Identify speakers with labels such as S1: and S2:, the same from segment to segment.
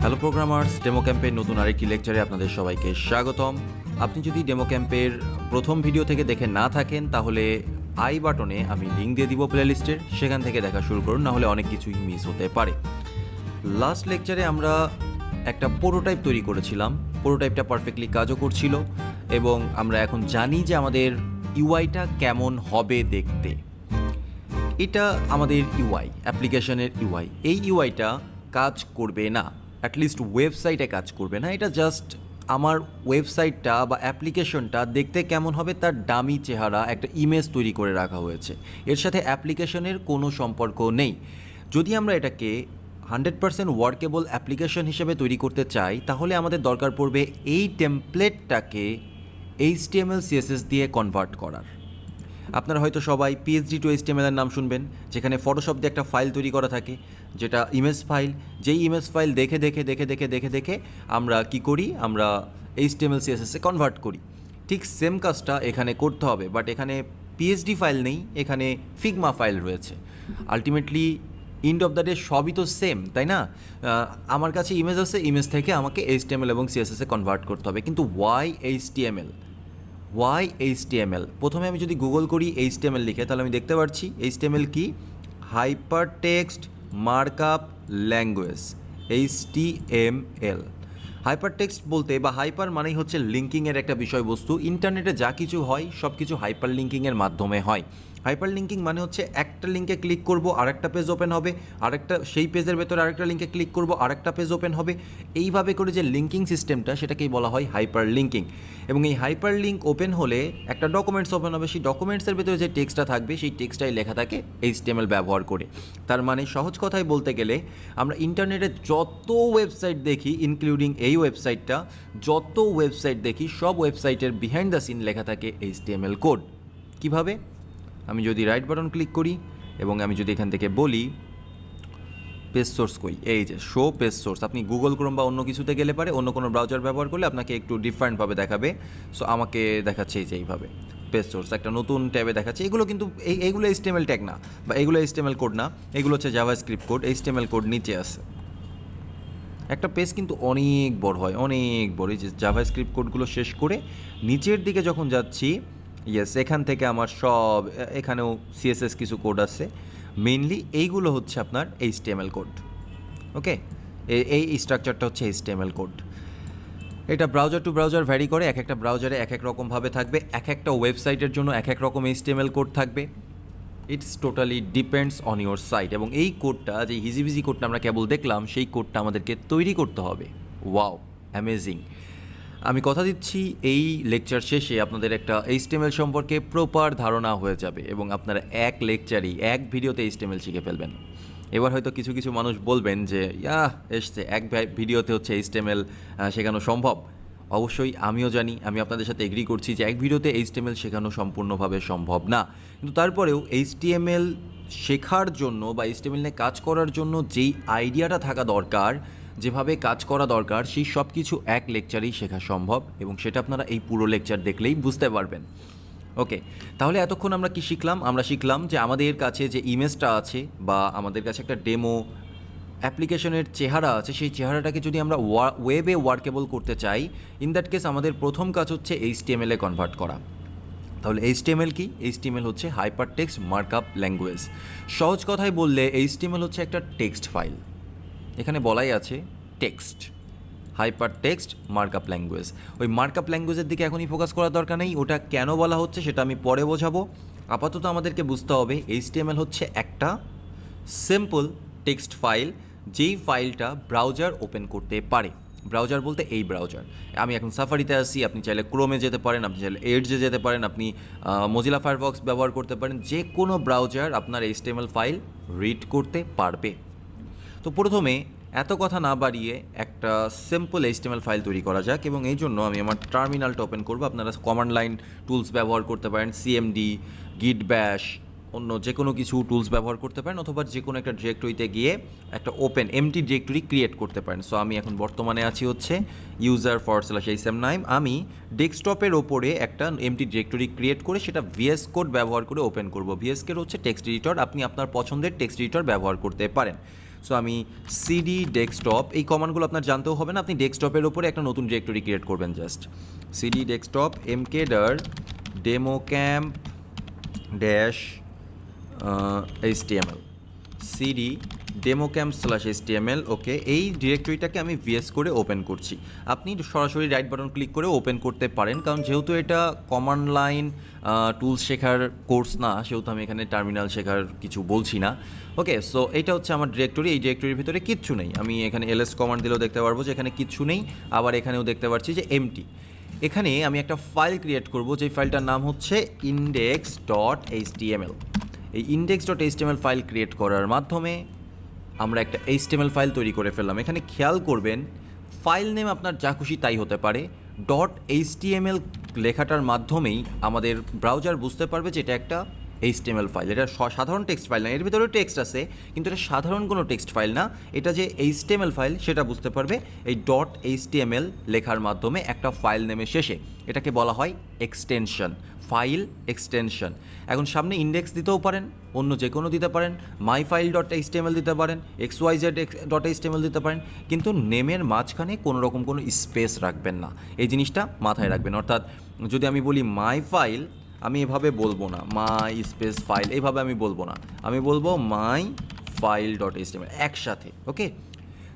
S1: Hello programmers, demo ক্যাম্পের নতুন আরেকটি লেকচারে আপনাদের সবাইকে স্বাগতম। আপনি যদি ডেমো ক্যাম্পের প্রথম ভিডিও থেকে দেখে না থাকেন তাহলে আই বাটনে আমি লিঙ্ক দিয়ে দিব প্লেলিস্টের, সেখান থেকে দেখা শুরু করুন, না হলে অনেক কিছুই মিস হতে পারে। লাস্ট লেকচারে আমরা একটা প্রোটোটাইপ তৈরি করেছিলাম, প্রোটোটাইপটা পারফেক্টলি কাজও করছিল এবং আমরা এখন জানি যে আমাদের ইউআইটা কেমন হবে দেখতে। এটা আমাদের ইউআই, অ্যাপ্লিকেশনের ইউআই। এই ইউআইটা কাজ করবে না, অ্যাটলিস্ট ওয়েবসাইটে কাজ করবে না। এটা জাস্ট আমার ওয়েবসাইটটা বা অ্যাপ্লিকেশনটা দেখতে কেমন হবে তার ডামি চেহারা, একটা ইমেজ তৈরি করে রাখা হয়েছে। এর সাথে অ্যাপ্লিকেশনের কোনো সম্পর্ক নেই। যদি আমরা এটাকে 100% ওয়ার্কেবল অ্যাপ্লিকেশন হিসেবে তৈরি করতে চাই তাহলে আমাদের দরকার পড়বে এই টেমপ্লেটটাকে HTML CSS দিয়ে কনভার্ট করার। আপনারা হয়তো সবাই PHP to HTML এর নাম শুনবেন, যেখানে ফটোশপ দিয়ে একটা ফাইল তৈরি করা থাকে, যেটা ইমেজ ফাইল। যেই ইমেজ ফাইল দেখে দেখে দেখে দেখে দেখে দেখে আমরা কি করি, আমরা HTML CSS এ কনভার্ট করি। ঠিক সেম কাজটা এখানে করতে হবে, বাট এখানে PHP ফাইল নেই, এখানে ফিগমা ফাইল রয়েছে। Ultimately end of the day সবই তো সেম, তাই না? আমার কাছে ইমেজ আছে, ইমেজ থেকে আমাকে HTML এবং CSS এ কনভার্ট করতে হবে। কিন্তু ওয়াই HTML? প্রথমে আমি যদি গুগল করি HTML লিখে, তাহলে আমি দেখতে পাচ্ছি HTML কি, hyper text markup language, HTML। Hyper text বলতে বা হাইপার মানেই হচ্ছে লিঙ্কিংয়ের একটা বিষয়বস্তু। ইন্টারনেটে যা কিছু হয় সব কিছু হাইপার লিঙ্কিংয়ের মাধ্যমে হয়। হাইপার লিঙ্কিং মানে হচ্ছে একটা লিঙ্কে ক্লিক করব আরেকটা পেজ ওপেন হবে, আরেকটা সেই পেজের ভেতরে আরেকটা লিঙ্কে ক্লিক করব আরেকটা পেজ ওপেন হবে। এইভাবে করে যে লিঙ্কিং সিস্টেমটা, সেটাকেই বলা হয় হাইপার লিঙ্কিং। এবং এই হাইপার লিঙ্ক ওপেন হলে একটা ডকুমেন্টস ওপেন হবে, সেই ডকুমেন্টসের ভেতরে যে টেক্সটটা থাকবে সেই টেক্সটটাই লেখা থাকে HTML ব্যবহার করে। তার মানে সহজ কথায় বলতে গেলে আমরা ইন্টারনেটে যত ওয়েবসাইট দেখি, ইনক্লুডিং এই ওয়েবসাইটটা, যত ওয়েবসাইট দেখি সব ওয়েবসাইটের বিহাইন্ড দ্য সিন লেখা থাকে HTML কোড। কিভাবে? আমি যদি রাইট বাটন ক্লিক করি এবং আমি যদি এখান থেকে বলি পেজ সোর্স কই, এই যে শো পেজ সোর্স, আপনি গুগল ক্রোম বা অন্য কিছুতে গেলে পারে, অন্য কোনো ব্রাউজার ব্যবহার করলে আপনাকে একটু ডিফারেন্টভাবে দেখাবে। সো আমাকে দেখাচ্ছে এই যে এইভাবে পেজ সোর্স, একটা নতুন ট্যাবে দেখাচ্ছে। এগুলো কিন্তু এইগুলো HTML ট্যাগ না, বা এগুলো HTML কোড না, এগুলো হচ্ছে জাভাস্ক্রিপ্ট কোড। HTML কোড নিচে আছে। একটা পেজ কিন্তু অনেক বড় হয়, অনেক বড়। এই যে জাভাস্ক্রিপ্ট কোডগুলো শেষ করে নিচের দিকে যখন যাচ্ছি, ইয়েস, এখান থেকে আমার সব, এখানেও CSS কিছু কোড আছে। মেইনলি এইগুলো হচ্ছে আপনার HTML কোড। ওকে, এই স্ট্রাকচারটা হচ্ছে HTML কোড। এটা ব্রাউজার টু ব্রাউজার ভ্যারি করে, এক একটা ব্রাউজারে এক এক রকমভাবে থাকবে, এক একটা ওয়েবসাইটের জন্য এক এক রকম HTML কোড থাকবে। It's totally depends on your site. এবং এই কোডটা, যে হিজিবিজি কোডটা আমরা কেবল দেখলাম, সেই কোডটা আমাদেরকে তৈরি করতে হবে। Wow, amazing! আমি কথা দিচ্ছি এই লেকচার শেষে আপনাদের একটা HTML সম্পর্কে প্রপার ধারণা হয়ে যাবে এবং আপনারা এক লেকচারেই, এক ভিডিওতে HTML শিখে ফেলবেন। এবার হয়তো কিছু কিছু মানুষ বলবেন যে এসছে, এক ভিডিওতে হচ্ছে HTML শেখানো সম্ভব। অবশ্যই আমিও জানি, আমি আপনাদের সাথে এগ্রি করছি যে এক ভিডিওতে HTML শেখানো সম্পূর্ণভাবে সম্ভব না। কিন্তু তারপরেও HTML শেখার জন্য বা HTML নিয়ে কাজ করার জন্য যেই আইডিয়াটা থাকা দরকার, যেভাবে কাজ করা দরকার, সেই সব কিছু এক লেকচারেই শেখা সম্ভব এবং সেটা আপনারা এই পুরো লেকচার দেখলেই বুঝতে পারবেন। ওকে, তাহলে এতক্ষণ আমরা কি শিখলাম? আমরা শিখলাম যে আমাদের কাছে যে ইমেজটা আছে বা আমাদের কাছে একটা ডেমো অ্যাপ্লিকেশনের চেহারা আছে, সেই চেহারাটাকে যদি আমরা ওয়েবে ওয়ার্কেবল করতে চাই, ইন দ্যাট কেস আমাদের প্রথম কাজ হচ্ছে HTML এ কনভার্ট করা। তাহলে HTML কি? HTML হচ্ছে হাইপার টেক্সট মার্কআপ ল্যাঙ্গুয়েজ। সহজ কথায় বললে HTML হচ্ছে একটা টেক্সট ফাইল। এখানে বলাই আছে text, hyper text markup language. ওই মার্কআপ ল্যাঙ্গুয়েজের দিকে এখনই ফোকাস করার দরকার নেই, ওটা কেন বলা হচ্ছে সেটা আমি পরে বোঝাবো। আপাতত আমাদেরকে বুঝতে হবে HTML হচ্ছে একটা সিম্পল টেক্সট ফাইল, যেই ফাইলটা ব্রাউজার ওপেন করতে পারে। ব্রাউজার বলতে এই ব্রাউজার, আমি এখন সাফারিতে আসি, আপনি চাইলে ক্রোমে যেতে পারেন, আপনি চাইলে এডজে যেতে পারেন, আপনি মজিলা ফায়ারফক্স ব্যবহার করতে পারেন। যে কোনো ব্রাউজার আপনার HTML ফাইল রিড করতে পারবে। তো প্রথমে এত কথা না বাড়িয়ে একটা সিম্পল HTML ফাইল তৈরি করা যাক, এবং এই জন্য আমি আমার টার্মিনালটা ওপেন করবো। আপনারা কমান্ড লাইন টুলস ব্যবহার করতে পারেন, CMD, গিট ব্যাশ, অন্য যে কোনো কিছু টুলস ব্যবহার করতে পারেন, অথবা যে কোনো একটা ডিরেক্টরিতে গিয়ে একটা ওপেন এমটি ডিরেক্টরি ক্রিয়েট করতে পারেন। সো আমি এখন বর্তমানে আছি হচ্ছে user/HM9। আমি ডেস্কটপের ওপরে একটা এমটি ডিরেক্টরি ক্রিয়েট করে সেটা VS Code ব্যবহার করে ওপেন করব। VS Code হচ্ছে টেক্সট এডিটর, আপনি আপনার পছন্দের টেক্সট এডিটর ব্যবহার করতে পারেন। সো আমি সিডি ডেস্কটপ, এই কমান্ডগুলো আপনার জানতেও হবে না, আপনি ডেস্কটপের ওপরে একটা নতুন ডিরেক্টরি ক্রিয়েট করবেন just CD desktop mkdir demo camp dash HTML CD demo camp slash HTML। ওকে, এই ডিরেক্টরিটাকে আমি ভিএস করে ওপেন করছি। আপনি সরাসরি রাইট বাটন ক্লিক করে ওপেন করতে পারেন, কারণ যেহেতু এটা কমান্ড লাইন টুলস শেখার কোর্স না, সেহেতু আমি এখানে টার্মিনাল শেখার কিছু বলছি না। ওকে, সো এটা হচ্ছে আমার ডিরেক্টরি, এই ডিরেক্টরির ভিতরে কিচ্ছু নেই। আমি এখানে ls কমান্ড দিলেও দেখতে পারবো যে এখানে কিচ্ছু নেই, আবার এখানেও দেখতে পাচ্ছি যে এমটি। এখানে আমি একটা ফাইল ক্রিয়েট করব, যে ফাইলটার নাম হচ্ছে index.html। এই index.html ফাইল ক্রিয়েট করার মাধ্যমে আমরা একটা HTML ফাইল তৈরি করে ফেললাম। এখানে খেয়াল করবেন, ফাইল নেম আপনার যা খুশি তাই হতে পারে, .html লেখাটার মাধ্যমেই আমাদের ব্রাউজার বুঝতে পারবে যে এটা একটা HTML ফাইল। এটা সাধারণ টেক্সট ফাইল না, এর ভিতরেও টেক্সট আছে, কিন্তু এটা সাধারণ কোনো টেক্সট ফাইল না, এটা যে HTML ফাইল সেটা বুঝতে পারবে এই .html লেখার মাধ্যমে একটা ফাইল নেমের শেষে। এটাকে বলা হয় এক্সটেনশন, ফাইল এক্সটেনশন। এখন সামনে ইন্ডেক্স দিতেও পারেন, অন্য যে কোনো দিতে পারেন, myfile.html দিতে পারেন, xyz.html দিতে পারেন, কিন্তু নেমের মাঝখানে কোনো রকম কোনো স্পেস রাখবেন না, এই জিনিসটা মাথায় রাখবেন। অর্থাৎ যদি আমি বলি মাই ফাইল, আমি এভাবে বলবো না, মাই স্পেস ফাইল এইভাবে আমি বলবো না, আমি বলবো মাই ফাইল.html একসাথে। ওকে,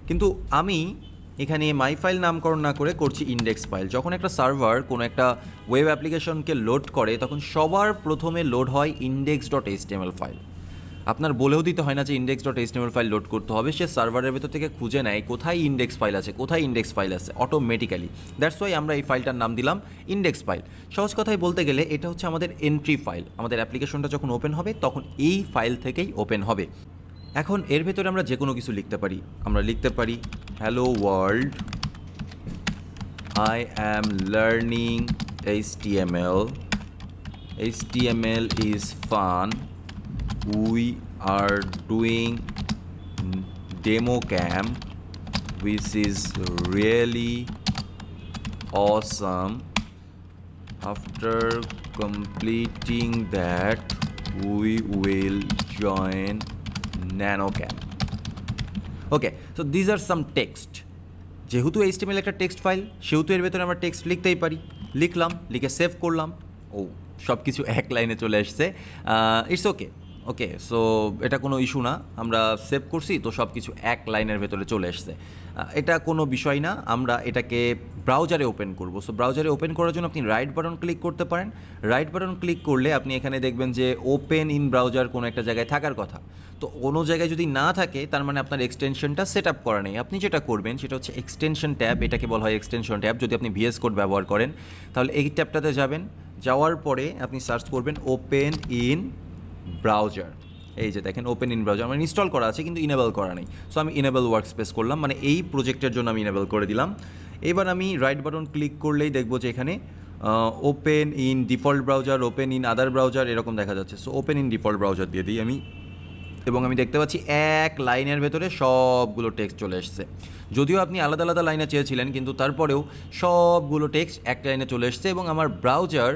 S1: কিন্তু আমি এখানে মাই ফাইল নামকরণ না করে করছি ইন্ডেক্স ফাইল। যখন একটা সার্ভার কোনো একটা ওয়েব অ্যাপ্লিকেশনকে লোড করে, তখন সবার প্রথমে লোড হয় index.html ফাইল। আপনার বলেও দিতে হয় না যে index.html ফাইল লোড করতে হবে, সে সার্ভারের ভেতর থেকে খুঁজে নেয় কোথায় ইন্ডেক্স ফাইল আছে, কোথায় ইন্ডেক্স ফাইল আছে অটোমেটিক্যালি। দ্যাটস ওয়াই আমরা এই ফাইলটার নাম দিলাম ইন্ডেক্স ফাইল। সহজ কথায় বলতে গেলে এটা হচ্ছে আমাদের এন্ট্রি ফাইল, আমাদের অ্যাপ্লিকেশনটা যখন ওপেন হবে তখন এই ফাইল থেকেই ওপেন হবে। এখন এর ভেতরে আমরা যে কোনো কিছু লিখতে পারি, আমরা লিখতে পারি hello world, I am learning HTML is fun, we are doing demo camp which is really awesome, after completing that we will join NanoCamp. Okay, so these are some text. যেহেতু HTML একটা text file, সেহেতু এর ভেতরে আমরা text লিখতেই পারি। লিখলাম, লিখে সেভ করলাম, ও সব কিছু এক লাইনে চলে আসছে। ইটস ওকে, ওকে, সো এটা কোনো ইস্যু না, আমরা সেভ করছি তো সব কিছু এক লাইনের ভেতরে চলে আসছে, এটা কোনো বিষয় না। আমরা এটাকে ব্রাউজারে ওপেন করব। সো ব্রাউজারে ওপেন করার জন্য আপনি রাইট বাটন ক্লিক করতে পারেন। রাইট বাটন ক্লিক করলে আপনি এখানে দেখবেন যে ওপেন ইন ব্রাউজার কোনো একটা জায়গায় থাকার কথা। তো কোনো জায়গায় যদি না থাকে, তার মানে আপনার এক্সটেনশনটা সেট আপ করা নেই। আপনি যেটা করবেন সেটা হচ্ছে এক্সটেনশন ট্যাব, এটাকে বলা হয় এক্সটেনশন ট্যাব। যদি আপনি VS কোড ব্যবহার করেন তাহলে এই ট্যাবটাতে যাবেন, যাওয়ার পরে আপনি সার্চ করবেন ওপেন ইন ব্রাউজার। এই যে দেখেন ওপেন ইন ব্রাউজার আমার ইনস্টল করা আছে কিন্তু ইনেবল করা নেই। সো আমি ইনেবল ওয়ার্কস্পেস করলাম, মানে এই প্রজেক্টের জন্য আমি ইনেবল করে দিলাম। এবার আমি রাইট বাটন ক্লিক করলেই দেখবো যে এখানে open in default browser, open in other browser এরকম দেখা যাচ্ছে। So open in default browser দিয়ে দিই আমি, এবং আমি দেখতে পাচ্ছি এক লাইনের ভেতরে সবগুলো টেক্সট চলে এসছে। যদিও আপনি আলাদা আলাদা লাইনে চেয়েছিলেন, কিন্তু তারপরেও সবগুলো টেক্সট এক লাইনে চলে এসছে, এবং আমার ব্রাউজার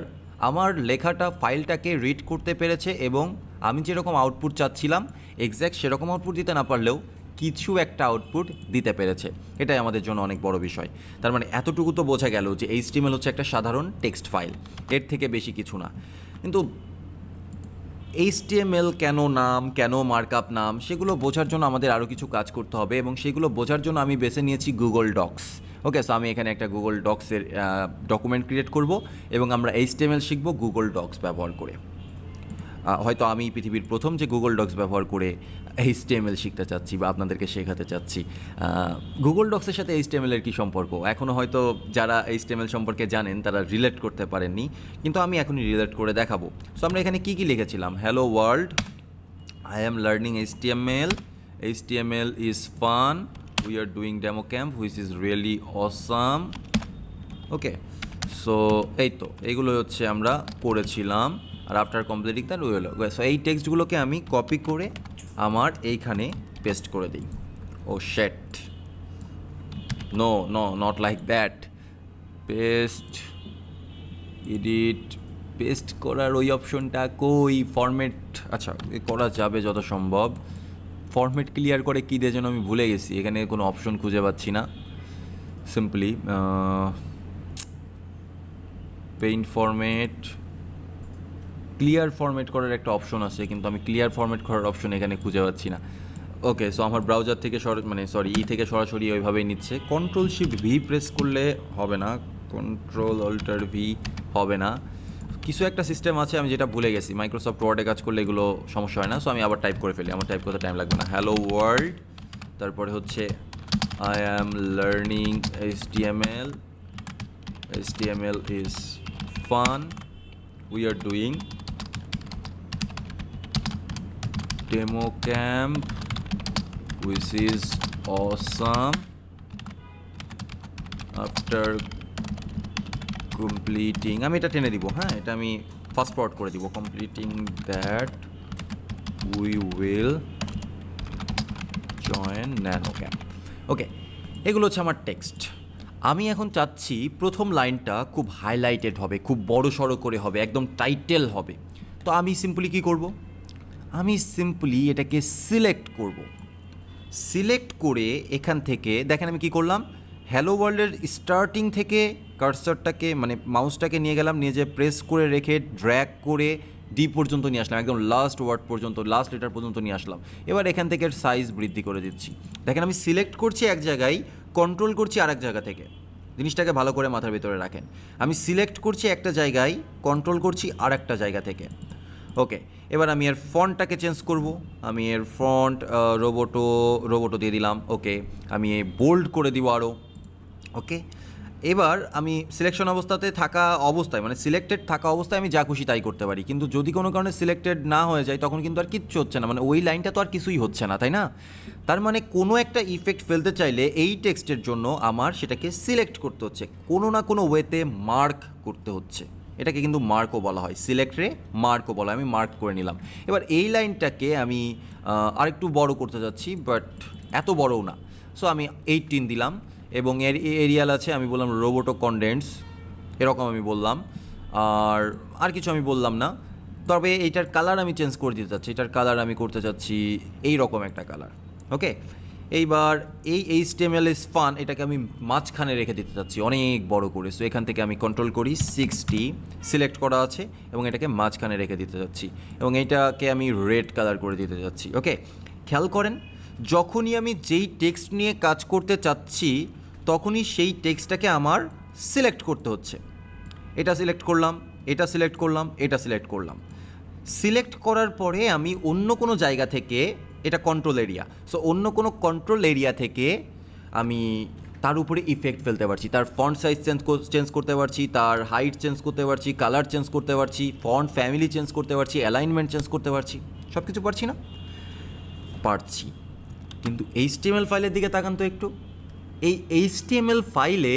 S1: আমার লেখাটা ফাইলটাকে রিড করতে পেরেছে, এবং আমি যেরকম আউটপুট চাচ্ছিলাম এক্স্যাক্ট সেরকম আউটপুট দিতে না পারলেও কিছু একটা আউটপুট দিতে পেরেছে। এটাই আমাদের জন্য অনেক বড় বিষয়। তার মানে এতটুকু তো বোঝা গেল যে HTML হচ্ছে একটা সাধারণ টেক্সট ফাইল, এর থেকে বেশি কিছু না। কিন্তু HTML কেন নাম, কেন মার্কআপ নাম, সেগুলো বোঝার জন্য আমাদের আরও কিছু কাজ করতে হবে, এবং সেগুলো বোঝার জন্য আমি বেছে নিয়েছি গুগল ডক্স। ওকে, সো আমি এখানে একটা গুগল ডক্সের ডকুমেন্ট ক্রিয়েট করব, এবং আমরা HTML শিখব গুগল ডক্স ব্যবহার করে। হয়তো আমি পৃথিবীর প্রথম যে গুগল ডক্স ব্যবহার করে HTML শিখতে চাচ্ছি বা আপনাদেরকে শেখাতে চাচ্ছি। গুগল ডক্সের সাথে HTML এর কী সম্পর্ক, এখনও হয়তো যারা HTML সম্পর্কে জানেন তারা রিলেট করতে পারেননি, কিন্তু আমি এখনই রিলেট করে দেখাবো। সো আমরা এখানে কী কী লিখেছিলাম, hello world, I am learning HTML is fun, we are doing demo camp which is really awesome. Okay, so এই তো এইগুলো হচ্ছে আমরা করেছিলাম, আর after completing that we will. So এই টেক্সটগুলোকে আমি কপি করে আমার এইখানে পেস্ট করে দিই। Oh shit, no no not like that, paste edit, paste করার ওই অপশনটা কই, ফরম্যাট, আচ্ছা করা যাবে যত সম্ভব, ফরম্যাট ক্লিয়ার করে কী দিয়ে যেন আমি ভুলে গেছি, এখানে কোনো অপশন খুঁজে পাচ্ছি না। Simply paint format, clear format করার একটা অপশন আছে, কিন্তু আমি ক্লিয়ার ফরম্যাট করার অপশন এখানে খুঁজে পাচ্ছি না। ওকে, সো আমার ব্রাউজার থেকে থেকে সরাসরি ওইভাবেই নিচ্ছে। Ctrl+Shift+V প্রেস করলে হবে না, Ctrl+Alt+V হবে না, কিছু একটা সিস্টেম আছে আমি যেটা ভুলে গেছি। মাইক্রোসফট ওয়ার্ডে কাজ করলে এগুলো সমস্যা হয় না। সো আমি আবার টাইপ করে ফেলি, আমার টাইপ করতে টাইম লাগবে না। হ্যালো ওয়ার্ল্ড, তারপরে হচ্ছে I am learning HTML, HTML is fun, we are doing demo camp which is awesome, after completing, আমি এটা টেনে দিব, হ্যাঁ এটা আমি ফাস্ট ফরওয়ার্ড করে দিব, completing that we will join nano camp। ওকে, এগুলো হচ্ছে আমার টেক্সট। আমি এখন চাচ্ছি প্রথম লাইনটা খুব হাইলাইটেড হবে, খুব বড় সড়ো করে হবে, একদম টাইটেল হবে। তো আমি সিম্পলি কী করব, আমি সিম্পলি এটাকে সিলেক্ট করব। সিলেক্ট করে এখান থেকে দেখেন আমি কি করলাম, হ্যালো ওয়ার্ল্ডের স্টার্টিং থেকে কার্সারটাকে মানে মাউসটাকে নিয়ে গেলাম, নিয়ে যে প্রেস করে রেখে ড্র্যাগ করে ডি পর্যন্ত নিয়ে আসলাম, একদম লাস্ট ওয়ার্ড পর্যন্ত, লাস্ট লেটার পর্যন্ত নিয়ে আসলাম। এবার এখান থেকে সাইজ বৃদ্ধি করে দিচ্ছি। দেখেন আমি সিলেক্ট করছি এক জায়গায়, কন্ট্রোল করছি আরেক জায়গা থেকে। জিনিসটাকে ভালো করে মাথার ভিতরে রাখেন, আমি সিলেক্ট করছি একটা জায়গায়, কন্ট্রোল করছি আর একটা জায়গা থেকে। ওকে, এবার আমি এর ফন্টটাকে চেঞ্জ করব। আমি এর ফন্ট রোবোটো দিয়ে দিলাম। ওকে, আমি বোল্ড করে দিব আরও। ওকে, এবার আমি সিলেকশন অবস্থায় মানে সিলেক্টেড থাকা অবস্থায় আমি যা খুশি তাই করতে পারি, কিন্তু যদি কোনো কারণে সিলেক্টেড না হয়ে যায় তখন কিন্তু আর কিচ্ছু হচ্ছে না, মানে ওই লাইনটা তো আর কিছুই হচ্ছে না, তাই না? তার মানে কোনো একটা ইফেক্ট ফেলতে চাইলে এই টেক্সটের জন্য আমার সেটাকে সিলেক্ট করতে হচ্ছে, কোনো না কোনো ওয়েতে মার্ক করতে হচ্ছে। এটাকে কিন্তু মার্কও বলা হয়, সিলেক্টরে মার্কও বলা হয়। আমি মার্ক করে নিলাম। এবার এই লাইনটাকে আমি আরেকটু বড় করতে যাচ্ছি, বাট এত বড়ও না। সো আমি 18 দিলাম, এবং এরিয়াল আছে, আমি বললাম রোবোটো কনডেন্স, এরকম আমি বললাম। আর কিছু আমি বললাম না, তবে এইটার কালার আমি চেঞ্জ করে দিতে চাচ্ছি। এটার কালার আমি করতে চাচ্ছি এই রকম একটা কালার। ওকে, এইবার এই HTML ইজ ফান, এটাকে আমি মাঝখানে রেখে দিতে চাচ্ছি অনেক বড় করে। সো এখান থেকে আমি কন্ট্রোল করি 60, সিলেক্ট করা আছে, এবং এটাকে মাঝখানে রেখে দিতে চাচ্ছি, এবং এইটাকে আমি রেড কালার করে দিতে চাচ্ছি। ওকে, খেয়াল করেন, যখনই আমি যেই টেক্সট নিয়ে কাজ করতে চাচ্ছি তখনই সেই টেক্সটটাকে আমার সিলেক্ট করতে হচ্ছে। এটা সিলেক্ট করলাম, এটা সিলেক্ট করলাম, এটা সিলেক্ট করলাম। সিলেক্ট করার পরে আমি অন্য কোনো জায়গা থেকে, এটা কন্ট্রোল এরিয়া, সো অন্য কোনো কন্ট্রোল এরিয়া থেকে আমি তার উপরে ইফেক্ট ফেলতে পারছি, তার ফন্ট সাইজ চেঞ্জ করতে পারছি, তার হাইট চেঞ্জ করতে পারছি, কালার চেঞ্জ করতে পারছি, ফন্ট ফ্যামিলি চেঞ্জ করতে পারছি, অ্যালাইনমেন্ট চেঞ্জ করতে পারছি। সব কিছু পারছি না? পারছি। কিন্তু HTML ফাইলের দিকে তাকান তো একটু। এই HTML ফাইলে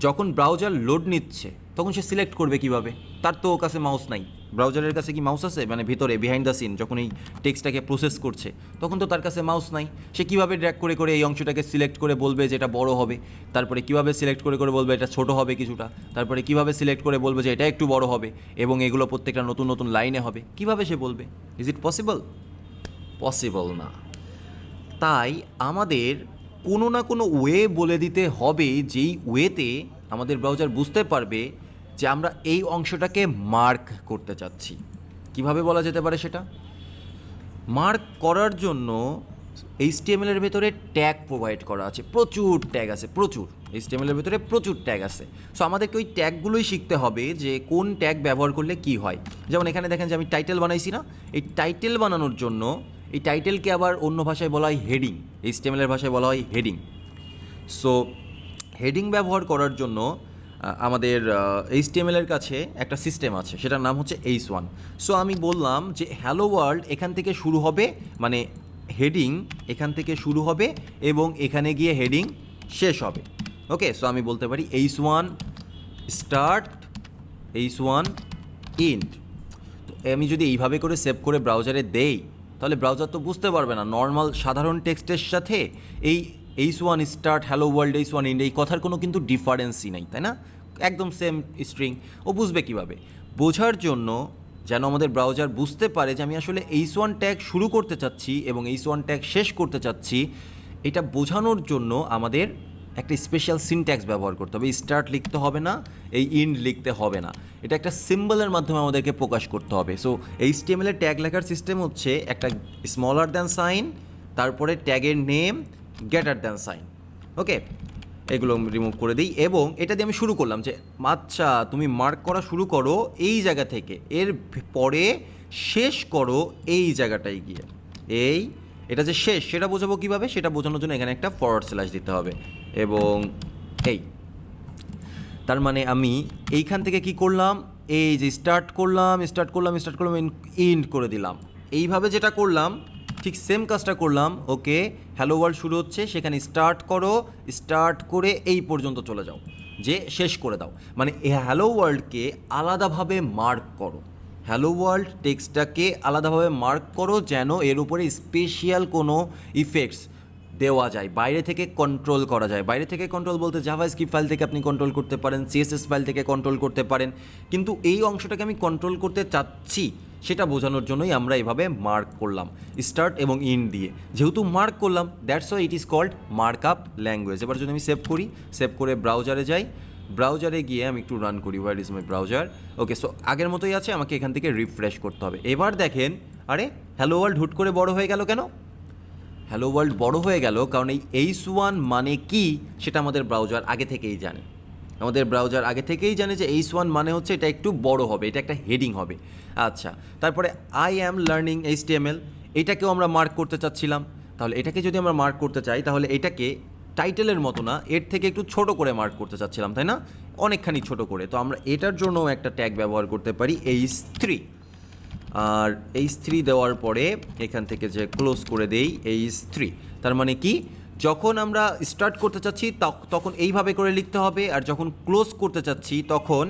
S1: যখন ব্রাউজার লোড নিচ্ছে তখন সে সিলেক্ট করবে কিভাবে? তার তো কাছে মাউস নাই। ব্রাউজারের কাছে কি মাউস আছে? মানে ভিতরে বিহাইন্ড দ্য সিন যখন এই টেক্সটটাকে প্রসেস করছে তখন তো তার কাছে মাউস নাই। সে কীভাবে ড্র্যাগ করে করে এই অংশটাকে সিলেক্ট করে বলবে যে এটা বড় হবে, তারপরে কীভাবে সিলেক্ট করে করে বলবে এটা ছোট হবে কিছুটা, তারপরে কীভাবে সিলেক্ট করে বলবে যে এটা একটু বড় হবে, এবং এগুলো প্রত্যেকটা নতুন নতুন লাইনে হবে? কীভাবে সে বলবে? Is it possible? পসিবল না। তাই আমাদের কোনো না কোনো ওয়ে বলে দিতে হবে, যেই ওয়েতে আমাদের ব্রাউজার বুঝতে পারবে যে আমরা এই অংশটাকে মার্ক করতে চাচ্ছি। কিভাবে বলা যেতে পারে সেটা? মার্ক করার জন্য HTML এর ভেতরে ট্যাগ প্রোভাইড করা আছে, প্রচুর ট্যাগ আছে, প্রচুর। HTML এর ভেতরে প্রচুর ট্যাগ আছে। সো আমাদেরকে ওই ট্যাগগুলোই শিখতে হবে যে কোন ট্যাগ ব্যবহার করলে কি হয়। যেমন এখানে দেখেন যে আমি টাইটেল বানাইছি না, এই টাইটেল বানানোর জন্য এই টাইটেলকে আবার অন্য ভাষায় বলা হয় হেডিং, HTML এর ভাষায় বলা হয় হেডিং। সো হেডিং ব্যবহার করার জন্য আমাদের HTML এর কাছে একটা সিস্টেম আছে, সেটার নাম হচ্ছে H1। সো আমি বললাম যে হ্যালো ওয়ার্ল্ড এখান থেকে শুরু হবে, মানে হেডিং এখান থেকে শুরু হবে এবং এখানে গিয়ে হেডিং শেষ হবে। ওকে, সো আমি বলতে পারি H1 স্টার্ট, H1 এন্ড। তো আমি যদি এইভাবে করে সেভ করে ব্রাউজারে দেই তাহলে ব্রাউজার তো বুঝতে পারবে না নর্মাল সাধারণ টেক্সটের সাথে এই H1 start, hello world, H1 and এই কথার কোনো কিন্তু ডিফারেন্সই নেই, তাই না? একদম সেম স্ট্রিং। ও বুঝবে কীভাবে? বোঝার জন্য যেন আমাদের ব্রাউজার বুঝতে পারে যে আমি আসলে h1 ট্যাগ শুরু করতে চাচ্ছি এবং h1 ট্যাগ শেষ করতে চাচ্ছি, এটা বোঝানোর জন্য আমাদের একটা স্পেশাল সিনট্যাক্স ব্যবহার করতে হবে। স্টার্ট লিখতে হবে না, এই ইন্ড লিখতে হবে না, এটা একটা সিম্বলের মাধ্যমে আমাদেরকে প্রকাশ করতে হবে। সো HTML এর ট্যাগ লেখার সিস্টেম হচ্ছে একটা স্মলার দ্যান সাইন, তারপরে ট্যাগের নেম, গ্রেটার দ্যান সাইন। ওকে, এগুলো রিমুভ করে দিই এবং এটা দিয়ে আমি শুরু করলাম যে আচ্ছা তুমি মার্ক করা শুরু করো এই জায়গা থেকে, এর পরে শেষ করো এই জায়গাটায় গিয়ে। এটা যে শেষ সেটা বোঝাবো কীভাবে, সেটা বোঝানোর জন্য এখানে একটা ফরওয়ার্ড স্ল্যাশ দিতে হবে এবং তার মানে আমি এইখান থেকে কি করলাম, এই যে স্টার্ট করলাম ইন্ড করে দিলাম। এইভাবে যেটা করলাম ঠিক সেম কাজটা করলাম। ওকে, হ্যালো ওয়ার্ল্ড শুরু হচ্ছে, সেখানে স্টার্ট করো, স্টার্ট করে এই পর্যন্ত চলে যাও, যে শেষ করে দাও। মানে এই হ্যালো ওয়ার্ল্ডকে আলাদাভাবে মার্ক করো, হ্যালো ওয়ার্ল্ড টেক্সটটাকে আলাদাভাবে মার্ক করো যেন এর উপরে স্পেশাল কোনো ইফেক্টস দেওয়া যায়, বাইরে থেকে কন্ট্রোল করা যায়। বাইরে থেকে কন্ট্রোল বলতে জাভাস্ক্রিপ্ট ফাইল থেকে আপনি কন্ট্রোল করতে পারেন, CSS ফাইল থেকে কন্ট্রোল করতে পারেন, কিন্তু এই অংশটাকে আমি কন্ট্রোল করতে চাচ্ছি সেটা বোঝানোর জন্যই আমরা এভাবে মার্ক করলাম স্টার্ট এবং ইন্ড দিয়ে। যেহেতু মার্ক করলাম, that's why it is called markup language. এবার যদি আমি সেভ করি, সেভ করে ব্রাউজারে যাই, ব্রাউজারে গিয়ে আমি একটু রান করি, where is my browser. Okay, so আগের মতোই আছে, আমাকে এখান থেকে রিফ্রেশ করতে হবে। এবার দেখেন, আরে হ্যালো ওয়ার্ল্ড হুট করে বড় হয়ে গেল কেন? হ্যালো ওয়ার্ল্ড বড় হয়ে গেল কারণ এই h1 মানে কি সেটা আমাদের ব্রাউজার আগে থেকেই জানে। আমাদের ব্রাউজার আগে থেকেই জানে যে h1 মানে হচ্ছে এটা একটু বড় হবে, এটা একটা হেডিং হবে। আচ্ছা, তারপরে আই অ্যাম লার্নিং HTML, এটাকেও আমরা মার্ক করতে চাচ্ছিলাম। তাহলে এটাকে যদি আমরা মার্ক করতে চাই তাহলে এটাকে টাইটেলের মতো না, এর থেকে একটু ছোট করে মার্ক করতে চাচ্ছিলাম, তাই না? অনেকখানি ছোট করে। তো আমরা এটার জন্য একটা ট্যাগ ব্যবহার করতে পারি h3। আর h3 দেওয়ার পরে এখান থেকে যে ক্লোজ করে দেই h3, তার মানে কি যখন আমরা স্টার্ট করতে চাচ্ছি তখন এইভাবে করে লিখতে হবে, আর যখন ক্লোজ করতে চাচ্ছি তখন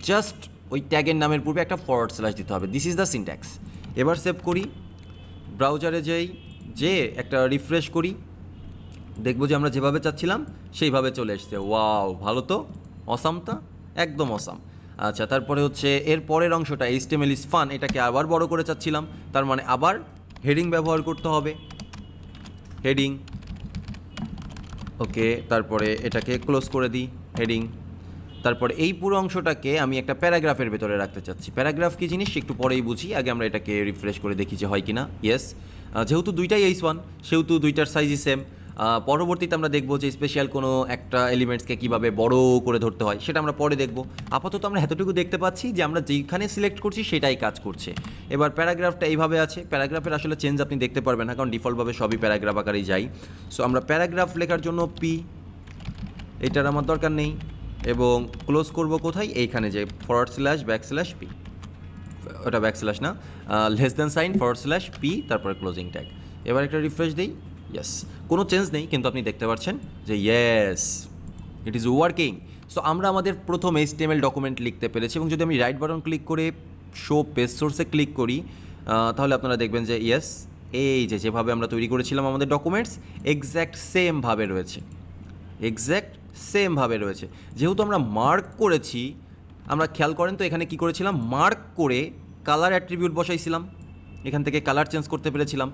S1: জাস্ট ওই ট্যাগের নামের পূর্বে একটা ফরওয়ার্ড স্ল্যাশ দিতে হবে। This is the syntax. এবার সেভ করি, ব্রাউজারে যাই, যে একটা রিফ্রেশ করি, দেখবো যে আমরা যেভাবে চাচ্ছিলাম সেইভাবে চলে এসছে। ওয়াও, ভালো তো, অসামটা একদম অসাম। আচ্ছা, তারপরে হচ্ছে এর পরের অংশটা HTML ইজ ফান, এটাকে আবার বড় করে চাচ্ছিলাম, তার মানে আবার হেডিং ব্যবহার করতে হবে, হেডিং। ওকে, তারপরে এটাকে ক্লোজ করে দিই, হেডিং। তারপরে এই পুরো অংশটাকে আমি একটা প্যারাগ্রাফের ভেতরে রাখতে চাচ্ছি। প্যারাগ্রাফ কী জিনিস একটু পরেই বুঝি, আগে আমরা এটাকে রিফ্রেশ করে দেখি যে হয় কি না। ইয়েস, যেহেতু দুইটাই h1 সেহেতু দুইটার সাইজই সেম। পরবর্তীতে আমরা দেখবো যে স্পেশাল কোনো একটা এলিমেন্টসকে কীভাবে বড় করে ধরতে হয় সেটা আমরা পরে দেখব। আপাতত আমরা এতটুকু দেখতে পাচ্ছি যে আমরা যেখানে সিলেক্ট করছি সেটাই কাজ করছে। এবার প্যারাগ্রাফটা এইভাবে আছে, প্যারাগ্রাফের আসলে চেঞ্জ আপনি দেখতে পারবেন না কারণ ডিফল্টভাবে সবই প্যারাগ্রাফ আকারেই যাই। সো আমরা প্যারাগ্রাফ লেখার জন্য পি, এটার আমার দরকার নেই, এবং ক্লোজ করব কোথায়, এইখানে যে forward slash backslash P, ওটা ব্যাক স্ল্যাশ না, less than sign forward slash P, তারপরে ক্লোজিং ট্যাগ। এবার একটা রিফ্রেশ দিই, ইয়েস, কোনো চেঞ্জ নেই, কিন্তু আপনি দেখতে পাচ্ছেন যে yes it is working. So আমরা আমাদের প্রথম HTML ডকুমেন্ট লিখতে পেরেছি, এবং যদি আমি রাইট বাটন ক্লিক করে শো পেজ সোর্সে ক্লিক করি তাহলে আপনারা দেখবেন যে ইয়েস, এই যে যেভাবে আমরা তৈরি করেছিলাম আমাদের ডকুমেন্টস এক্স্যাক্ট সেমভাবে রয়েছে, এক্স্যাক্ট সেমভাবে রয়েছে। যেহেতু আমরা মার্ক করেছি, আমরা খেয়াল করেন তো এখানে কি করেছিলাম, মার্ক করে কালার অ্যাট্রিবিউট বসাইছিলাম, এখান থেকে কালার চেঞ্জ করতে পেরেছিলাম।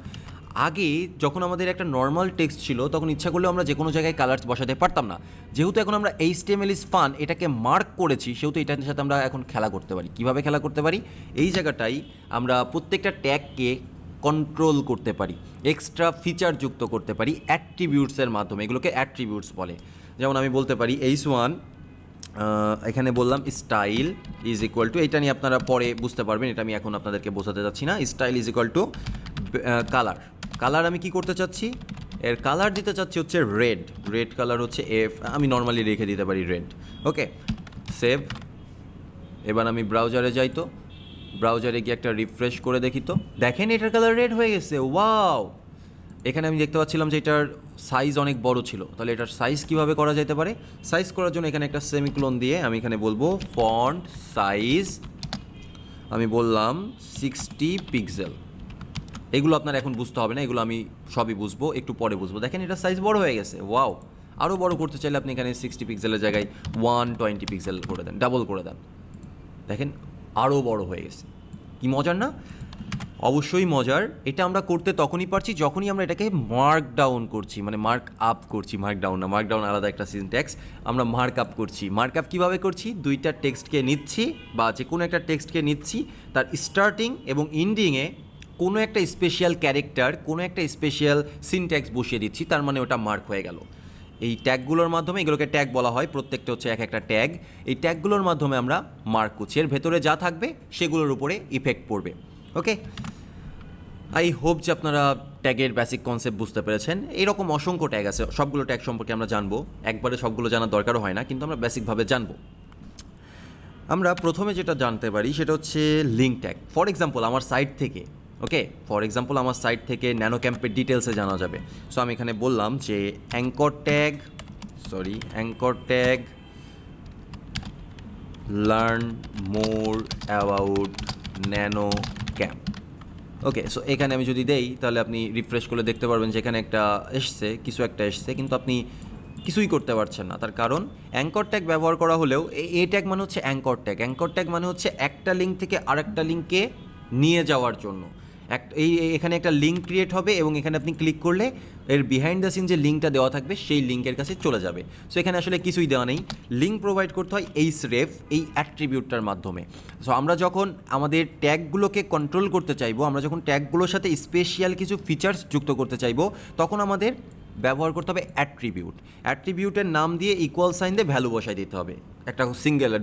S1: আগে যখন আমাদের একটা নর্মাল টেক্সট ছিল তখন ইচ্ছা করলেও আমরা যে কোনো জায়গায় কালার বসাতে পারতাম না। যেহেতু এখন আমরা HTML ইজ ফান এটাকে মার্ক করেছি, সেহেতু এটার সাথে আমরা এখন খেলা করতে পারি। কীভাবে খেলা করতে পারি, এই জায়গাটাই আমরা প্রত্যেকটা ট্যাগকে কন্ট্রোল করতে পারি, এক্সট্রা ফিচার যুক্ত করতে পারি অ্যাট্রিবিউটসের মাধ্যমে, এগুলোকে অ্যাট্রিবিউটস বলে। যেমন আমি বলতে পারি h1, এখানে বললাম স্টাইল ইজ ইকুয়াল টু, এটা নিয়ে আপনারা পরে বুঝতে পারবেন, এটা আমি এখন আপনাদেরকে বোঝাতে চাচ্ছি না। Style is equal two colour, colour আমি কি করতে চাচ্ছি, এর কালার দিতে চাচ্ছি হচ্ছে রেড, রেড কালার হচ্ছে এফ, আমি নর্মালি রেখে দিতে পারি রেড। ওকে, সেভ। এবার আমি ব্রাউজারে যাই, তো ব্রাউজারে গিয়ে একটা রিফ্রেশ করে দেখি, তো দেখেন এটার কালার রেড হয়ে গেছে। ওয়াও, এখানে আমি দেখতে পাচ্ছিলাম যে এটার সাইজ অনেক বড় ছিল, তাহলে এটার সাইজ কীভাবে করা যেতে পারে, সাইজ করার জন্য এখানে একটা সেমিকোলন দিয়ে আমি এখানে বলবো ফন্ট সাইজ, আমি বললাম 60 পিক্সেল। এগুলো আপনার এখন বুঝতে হবে না, এগুলো আমি সবই বুঝবো, একটু পরে বুঝবো। দেখেন এটার সাইজ বড় হয়ে গেছে। ওয়াও, আরও বড় করতে চাইলে আপনি এখানে 60 পিক্সেলের জায়গায় 120 পিক্সেল করে দেন, ডাবল করে দেন, দেখেন আরও বড় হয়ে গেছে। কি মজার না? অবশ্যই মজার। এটা আমরা করতে তখনই পারছি যখনই আমরা এটাকে মার্ক ডাউন করছি, মানে মার্ক আপ করছি, মার্ক ডাউন না, মার্ক ডাউন আলাদা একটা সিনট্যাক্স। আমরা মার্ক আপ করছি। মার্ক আপ কীভাবে করছি? দুইটা টেক্সটকে নিচ্ছি বা যে কোনো একটা টেক্সটকে নিচ্ছি, তার স্টার্টিং এবং এন্ডিংয়ে কোনো একটা স্পেশাল ক্যারেক্টার, কোনো একটা স্পেশাল সিনট্যাক্স বসিয়ে দিচ্ছি, তার মানে ওটা মার্ক হয়ে গেল। এই ট্যাগগুলোর মাধ্যমে, এগুলোকে ট্যাগ বলা হয়, প্রত্যেকটা হচ্ছে এক একটা ট্যাগ। এই ট্যাগগুলোর মাধ্যমে আমরা মার্ক করছি। এর ভেতরে যা থাকবে সেগুলোর উপরে ইফেক্ট পড়বে। ওকে, আই হোপ যে আপনারা ট্যাগের বেসিক কনসেপ্ট বুঝতে পেরেছেন। এরকম অসংখ্য ট্যাগ আছে, সবগুলো ট্যাগ সম্পর্কে আমরা জানবো। একবারে সবগুলো জানার দরকারও হয় না, কিন্তু আমরা বেসিকভাবে জানবো। আমরা প্রথমে যেটা জানতে পারি সেটা হচ্ছে লিঙ্ক ট্যাগ। ফর এক্সাম্পল আমার সাইট থেকে, ওকে, ফর এক্সাম্পল আমার সাইট থেকে ন্যানো ক্যাম্পের ডিটেলসে জানা যাবে। সো আমি এখানে বললাম যে anchor tag learn more about nano camp. Okay, so এখানে আমি যদি দেই তাহলে আপনি রিফ্রেশ করলে দেখতে পারবেন যে এখানে কিছু একটা এসছে, কিন্তু আপনি কিছুই করতে পারছেন না। তার কারণ অ্যাঙ্কর ট্যাগ ব্যবহার করা হলেও এ ট্যাগ মানে হচ্ছে অ্যাঙ্কর ট্যাগ। অ্যাঙ্কর ট্যাগ মানে হচ্ছে একটা লিঙ্ক থেকে আরেকটা লিঙ্কে নিয়ে যাওয়ার জন্য। এখানে একটা লিঙ্ক ক্রিয়েট হবে এবং এখানে আপনি ক্লিক করলে এর বিহাইন্ড দ্য সিন যে লিঙ্কটা দেওয়া থাকবে সেই লিঙ্কের কাছে চলে যাবে। সো এখানে আসলে কিছুই দেওয়া নেই, লিঙ্ক প্রোভাইড করতে হয় href এই অ্যাট্রিবিউটটার মাধ্যমে। সো আমরা যখন আমাদের ট্যাগগুলোকে কন্ট্রোল করতে চাইবো, আমরা যখন ট্যাগগুলোর সাথে স্পেশাল কিছু ফিচার্স যুক্ত করতে চাইবো, তখন আমাদের ব্যবহার করতে হবে অ্যাট্রিবিউটের নাম দিয়ে ইকুয়াল সাইন দিয়ে ভ্যালু বসাই দিতে হবে একটা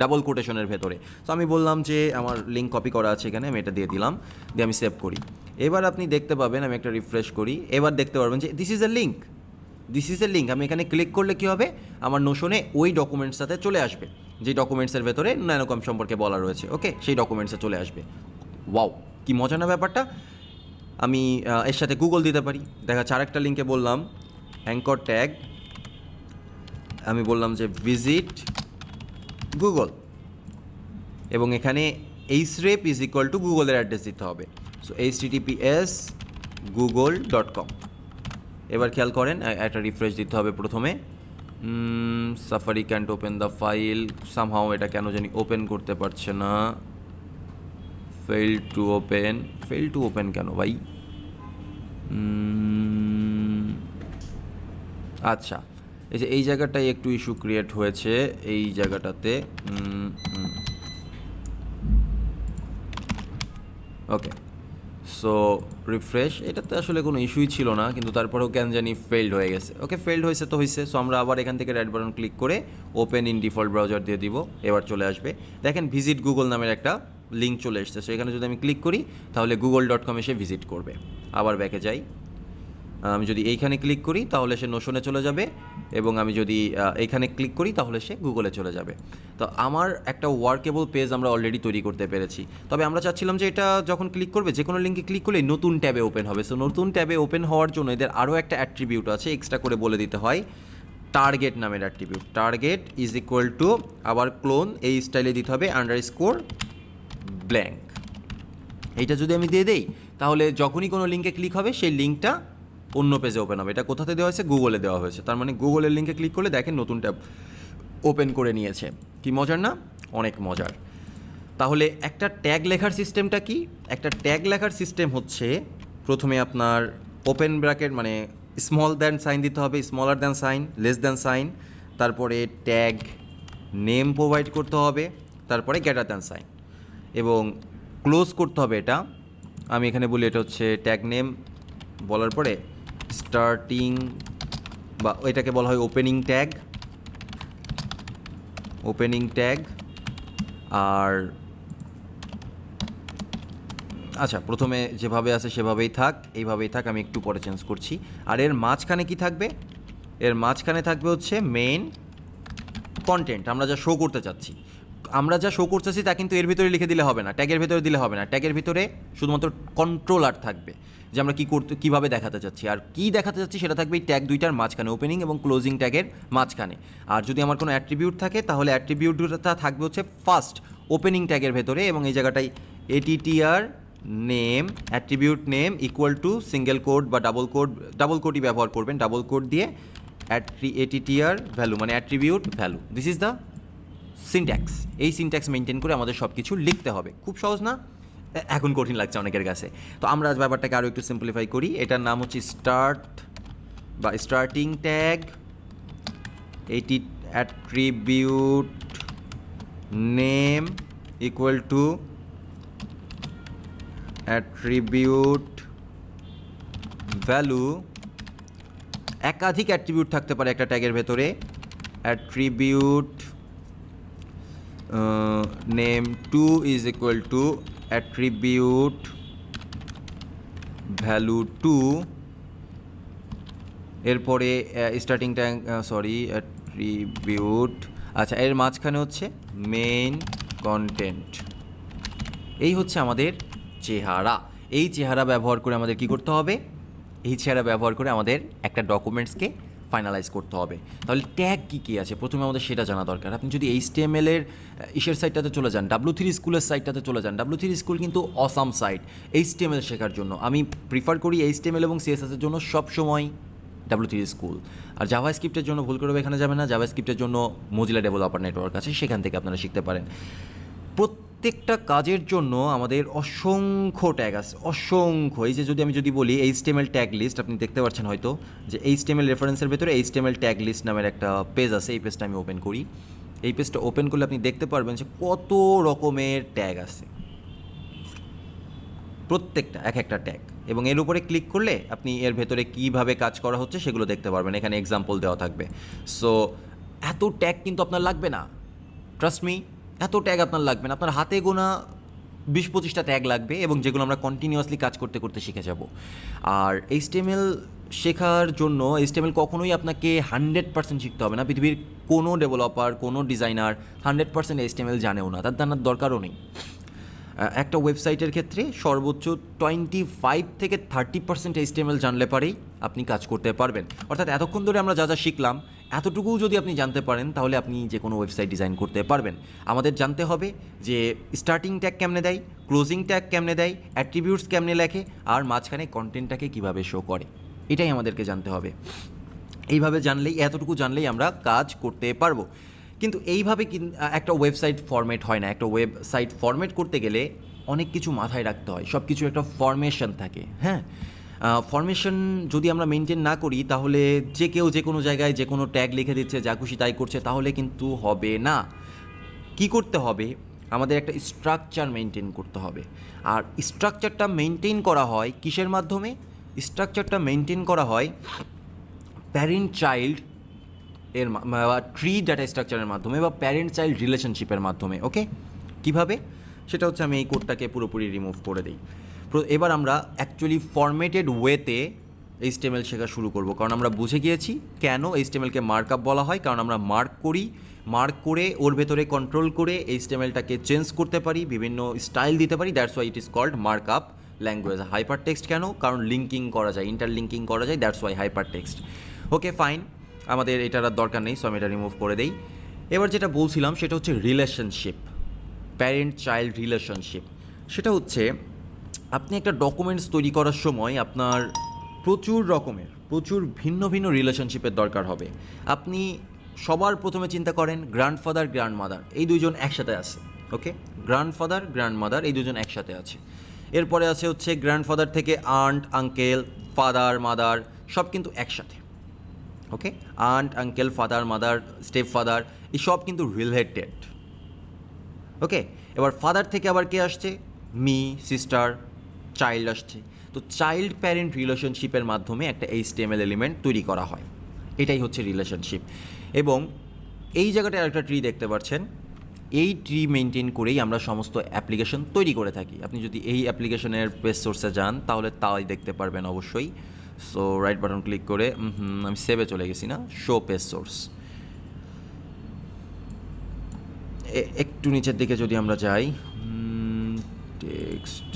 S1: ডাবল কোটেশনের ভেতরে। তো আমি বললাম যে আমার লিঙ্ক কপি করা আছে এখানে, আমি এটা দিয়ে দিলাম, দিয়ে আমি সেভ করি। এবার আপনি দেখতে পাবেন, আমি একটা রিফ্রেশ করি, এবার দেখতে পারবেন যে দিস ইজ এ লিঙ্ক। আমি এখানে ক্লিক করলে কী হবে, আমার নোশনে ওই ডকুমেন্টস সাথে চলে আসবে, যে ডকুমেন্টসের ভেতরে ন্যানোকম সম্পর্কে বলা রয়েছে। ওকে, সেই ডকুমেন্টসে চলে আসবে। ওয়াও, কি মজা না ব্যাপারটা। আমি এর সাথে গুগল দিতে পারি। দেখা যাচ্ছে আরেকটা লিঙ্কে বললাম অ্যাঙ্কর ট্যাগ, আমি বললাম যে ভিজিট গুগল, এবং এখানে href ইজ ইকুয়াল টু গুগলের অ্যাড্রেস দিতে হবে। So https google.com। এবার খেয়াল করেন, একটা রিফ্রেশ দিতে হবে প্রথমে। Safari can't open the file, somehow এটা কেন জানি ওপেন করতে পারছে না। ফেল টু ওপেন কেন ভাই? আচ্ছা, এই জায়গাটায় একটু ইস্যু ক্রিয়েট হয়েছে, এই জায়গাটাতে। ওকে, সো রিফ্রেশ, এটাতে আসলে কোনো ইস্যুই ছিল না, কিন্তু তারপরেও কেন জানি ফেল্ড হয়ে গেছে। ওকে, ফেল্ড হয়েছে তো হয়েছে। সো আমরা আবার এখান থেকে রাইট বাটন ক্লিক করে ওপেন ইন ডিফল্ট ব্রাউজার দিয়ে দিব। এবার চলে আসবে, দেখেন ভিজিট গুগল নামের একটা লিঙ্ক চলে এসছে। সো এখানে যদি আমি ক্লিক করি তাহলে google.com এসে ভিজিট করবে। আবার ব্যাকে যাই, আমি যদি এইখানে ক্লিক করি তাহলে সে নোশনে চলে যাবে, এবং আমি যদি এইখানে ক্লিক করি তাহলে সে গুগলে চলে যাবে। তো আমার একটা ওয়ার্কেবল পেজ আমরা অলরেডি তৈরি করতে পেরেছি। তবে আমরা চাচ্ছিলাম যে এটা যখন ক্লিক করবে, যে কোনো লিঙ্কে ক্লিক করলে নতুন ট্যাবে ওপেন হবে। সো নতুন ট্যাবে ওপেন হওয়ার জন্য এদের আরও একটা অ্যাট্রিবিউট আছে, এক্সট্রা করে বলে দিতে হয়, টার্গেট নামের attribute. Target is equal two, আবার ক্লোন এই স্টাইলে দিতে হবে, _ব্ল্যাঙ্ক। এইটা যদি আমি দিয়ে দেই তাহলে যখনই কোনো লিঙ্কে ক্লিক হবে সেই লিঙ্কটা অন্য পেজে ওপেন হবে। এটা কোথাতে দেওয়া হয়েছে? গুগলে দেওয়া হয়েছে। তার মানে গুগলের লিঙ্কে ক্লিক করলে দেখেন নতুন ট্যাব ওপেন করে নিয়েছে। কি মজার না? অনেক মজার। তাহলে একটা ট্যাগ লেখার সিস্টেমটা কি? একটা ট্যাগ লেখার সিস্টেম হচ্ছে, প্রথমে আপনার ওপেন ব্র্যাকেট মানে স্মল দ্যান সাইন দিতে হবে, smaller than sign, less than sign, তারপরে ট্যাগ নেম প্রোভাইড করতে হবে, তারপরে গ্রেটার দ্যান সাইন, এবং ক্লোজ করতে হবে এটা। আমি এখানে বলি এটা হচ্ছে ট্যাগ নেম বলার পরে স্টার্টিং, বা এটাকে বলা হয় ওপেনিং ট্যাগ। আর আচ্ছা, প্রথমে যেভাবে আছে সেভাবেই থাক, এইভাবেই থাক, আমি একটু পরে চেঞ্জ করছি। আর এর মাঝখানে কি থাকবে? এর মাঝখানে থাকবে হচ্ছে মেইন কন্টেন্ট, আমরা যা শো করতে চাচ্ছি। আমরা যা শো করতেছি তা কিন্তু এর ভিতরে লিখে দিলে হবে না, ট্যাগের ভিতরে দিলে হবে না। ট্যাগের ভিতরে শুধুমাত্র কন্ট্রোলার থাকবে, যে আমরা কীভাবে দেখাতে চাচ্ছি। আর কী দেখাতে চাচ্ছি সেটা থাকবে এই ট্যাগ দুইটার মাঝখানে, ওপেনিং এবং ক্লোজিং ট্যাগের মাঝখানে। আর যদি আমার কোনো অ্যাট্রিবিউট থাকে তাহলে অ্যাট্রিবিউটটা থাকবে হচ্ছে ফার্স্ট ওপেনিং ট্যাগের ভেতরে, এবং এই জায়গাটায় attr name, attribute name equal to single quote বা ডাবল কোডই ব্যবহার করবেন, ডাবল কোড দিয়ে attr ভ্যালু মানে attribute value. This is the syntax. এই সিনট্যাক্স মেনটেন করে আমাদের সব কিছু লিখতে হবে। খুব সহজ না? এখন কঠিন লাগছে অনেকের কাছে। তো আমরা আজ ব্যাপারটাকে আরও একটু সিম্পলিফাই করি। এটার নাম হচ্ছে স্টার্ট বা স্টার্টিং ট্যাগ। এটি attribute name equal to attribute value. একাধিক অ্যাট্রিবিউট থাকতে পারে একটা ট্যাগের ভেতরে। Attribute name 2 is equal two attribute value 2। এরপরে স্টার্টিং ট্যাগ অ্যাট্রিবিউট, আচ্ছা, এর মাঝখানে হচ্ছে মেইন কন্টেন্ট। এই হচ্ছে আমাদের চেহারা। এই চেহারা ব্যবহার করে আমাদের কি করতে হবে? এই চেহারা ব্যবহার করে আমাদের একটা ডকুমেন্টসকে ফাইনালাইজ করতে হবে। তাহলে ট্যাগ কী কী আছে প্রথমে আমাদের সেটা জানা দরকার। আপনি যদি HTML এর ইসের সাইটটাতে চলে যান, W3 স্কুলের সাইটটাতে চলে যান, W3 স্কুল কিন্তু অসাম সাইট HTML শেখার জন্য। আমি প্রিফার করি HTML এবং CSS এর জন্য সবসময় W3 স্কুল। আর জাভাস্ক্রিপ্টের জন্য ভুল করে এখানে যাবে না, জাভাস্ক্রিপ্টের জন্য মজিলা ডেভেলপার নেটওয়ার্ক আছে, সেখান থেকে আপনারা শিখতে পারেন। প্রত্যেকটা কাজের জন্য আমাদের অসংখ্য ট্যাগ আছে, অসংখ্য। এই যে আমি যদি বলি HTML ট্যাগ লিস্ট, আপনি দেখতে পাচ্ছেন হয়তো যে HTML রেফারেন্সের ভেতরে HTML ট্যাগ লিস্ট নামের একটা পেজ আছে। এই পেজটা আমি ওপেন করি। এই পেজটা ওপেন করলে আপনি দেখতে পারবেন যে কত রকমের ট্যাগ আছে, প্রত্যেকটা এক একটা ট্যাগ। এবং এর উপরে ক্লিক করলে আপনি এর ভেতরে কীভাবে কাজ করা হচ্ছে সেগুলো দেখতে পারবেন। এখানে এক্সাম্পল দেওয়া থাকবে। সো এত ট্যাগ কিন্তু আপনার লাগবে না, ট্রাস্ট মি, এত ট্যাগ আপনার লাগবে না। আপনার হাতে গোনা 20-25টা ট্যাগ লাগবে, এবং যেগুলো আমরা কন্টিনিউয়াসলি কাজ করতে করতে শিখে যাব। আর HTML শেখার জন্য HTML কখনোই আপনাকে 100% শিখতে হবে না। পৃথিবীর কোনো ডেভেলপার, কোনো ডিজাইনার 100% HTML জানেও না, তার জানার দরকারও নেই। একটা ওয়েবসাইটের ক্ষেত্রে সর্বোচ্চ 25 থেকে 30% HTML জানলে পারেই আপনি কাজ করতে পারবেন। অর্থাৎ এতক্ষণ ধরে আমরা যা যা শিখলাম, এতটুকুও যদি আপনি জানতে পারেন তাহলে আপনি যে কোনো ওয়েবসাইট ডিজাইন করতে পারবেন। আমাদের জানতে হবে যে স্টার্টিং ট্যাগ কেমনে দেয়, ক্লোজিং ট্যাগ কেমনে দেয়, অ্যাট্রিবিউটস কেমনে লেখে, আর মাঝখানে কন্টেন্টটাকে কীভাবে শো করে, এটাই আমাদেরকে জানতে হবে। এইভাবে জানলেই, এতটুকু জানলেই আমরা কাজ করতে পারবো। কিন্তু এইভাবে একটা ওয়েবসাইট ফরম্যাট হয় না। একটা ওয়েবসাইট ফরম্যাট করতে গেলে অনেক কিছু মাথায় রাখতে হয়, সব কিছু একটা ফরমেশন থাকে। হ্যাঁ, ফরমেশন যদি আমরা মেনটেন না করি তাহলে যে কেউ যে কোনো জায়গায় যে কোনো ট্যাগ লিখে দিচ্ছে, যা খুশি তাই করছে, তাহলে কিন্তু হবে না। কি করতে হবে? আমাদের একটা স্ট্রাকচার মেনটেন করতে হবে। আর স্ট্রাকচারটা মেনটেন করা হয় কিসের মাধ্যমে? স্ট্রাকচারটা মেনটেন করা হয় প্যারেন্ট চাইল্ড এর ট্রি ডাটা স্ট্রাকচারের মাধ্যমে বা প্যারেন্ট চাইল্ড রিলেশনশিপের মাধ্যমে। ওকে, কিভাবে? সেটা হচ্ছে আমি এই কোডটাকে পুরোপুরি রিমুভ করে দিই। এবার আমরা অ্যাকচুয়ালি ফরম্যাটেড ওয়েতে HTML শেখা শুরু করব, কারণ আমরা বুঝে গিয়েছি কেন HTMLকে মার্কআপ বলা হয়। কারণ আমরা মার্ক করি, মার্ক করে ওর ভেতরে কন্ট্রোল করে HTMLটাকে চেঞ্জ করতে পারি, বিভিন্ন স্টাইল দিতে পারি। That's why it is called markup language. Hypertext কেন? কারণ লিঙ্কিং করা যায়, ইন্টারলিঙ্কিং করা যায়, that's why hypertext. Okay, fine, আমাদের এটার আর দরকার নেই, সো আমি এটা রিমুভ করে দেই। এবার যেটা বলছিলাম সেটা হচ্ছে রিলেশনশিপ, প্যারেন্ট চাইল্ড রিলেশনশিপ। সেটা হচ্ছে আপনি একটা ডকুমেন্টস তৈরি করার সময় আপনার প্রচুর ভিন্ন ভিন্ন রিলেশনশিপের দরকার হবে। আপনি সবার প্রথমে চিন্তা করেন গ্র্যান্ডফাদার গ্র্যান্ডমাদার, এই দুজন একসাথে আছে। ওকে, গ্র্যান্ডফাদার গ্র্যান্ডমাদার এই দুজন একসাথে আছে। এরপরে আছে হচ্ছে গ্র্যান্ডফাদার থেকে আন্ট আঙ্কেল, ফাদার মাদার, সব কিন্তু একসাথে। Okay, aunt uncle, father mother, step father, এই সব কিন্তু রিলেটেড। ওকে, এবার ফাদার থেকে আবার কে আসছে? মি, সিস্টার, চাইল্ড আসছে। তো চাইল্ড প্যারেন্ট রিলেশনশিপের মাধ্যমে একটা HTML এলিমেন্ট তৈরি করা হয়, এটাই হচ্ছে রিলেশনশিপ। এবং এই জায়গাটায় আরেকটা ট্রি দেখতে পাচ্ছেন, এই ট্রি মেনটেন করেই আমরা সমস্ত অ্যাপ্লিকেশন তৈরি করে থাকি। আপনি যদি এই অ্যাপ্লিকেশনের পেজ সোর্সে যান তাহলে তাই দেখতে পারবেন অবশ্যই। সো রাইট বাটন ক্লিক করে আমি সেভে চলে গেছি না, শো পেজ সোর্স। একটু নিচের দিকে যদি আমরা যাই, টেক্সট,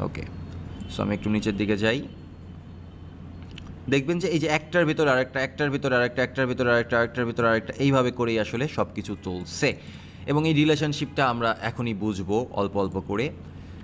S1: ওকে, সো আমি একটু নিচের দিকে যাই, দেখবেন যে এই যে একটার ভিতরে আরেকটা, একটার ভিতরে আরেকটা, একটার ভিতরে আরেকটা, একটার ভিতরে আরেকটা, এইভাবে করেই আসলে সব কিছু চলছে। এবং এই রিলেশনশিপটা আমরা এখনই বুঝবো অল্প অল্প করে।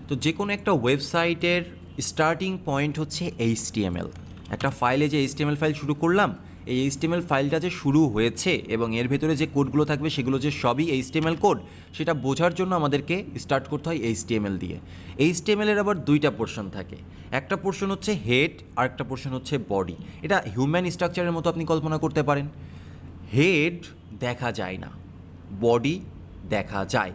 S1: তো যে কোনো একটা ওয়েবসাইটের স্টার্টিং পয়েন্ট হচ্ছে HTML। একটা ফাইলে যে HTML ফাইল শুরু করলাম, এই এইচটিএমএল ফাইলটা যে শুরু হয়েছে এবং এর ভেতরে যে কোডগুলো থাকবে সেগুলো যে সবই এইচটিএমএল কোড, সেটা বোঝার জন্য আমাদেরকে স্টার্ট করতে হয় এইচটিএমএল দিয়ে। এইচটিএমএলের আবার দুইটা পোর্শন থাকে, একটা পোর্শন হচ্ছে হেড আর একটা পোর্শন হচ্ছে বডি। এটা হিউম্যান স্ট্রাকচারের মতো আপনি কল্পনা করতে পারেন। হেড দেখা যায় না, বডি দেখা যায়।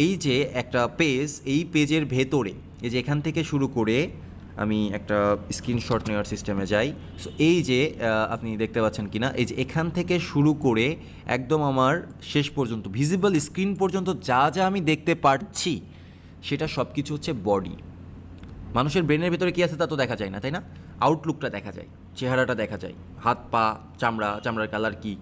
S1: এই যে একটা পেজ, এই পেজের ভেতরে এই যে এখান থেকে শুরু করে আমি একটা স্ক্রিনশট নেওয়ার সিস্টেমে যাই। সো এই যে আপনি দেখতে পাচ্ছেন কি না, এই যে এখান থেকে শুরু করে একদম আমার শেষ পর্যন্ত ভিজিবল স্ক্রিন পর্যন্ত যা যা আমি দেখতে পাচ্ছি সেটা সব কিছু হচ্ছে বডি। মানুষের ব্রেনের ভেতরে কী আছে তা তো দেখা যায় না, তাই না? আউটলুকটা দেখা যায়, চেহারাটা দেখা যায়, হাত পা, চামড়ার কালার কী,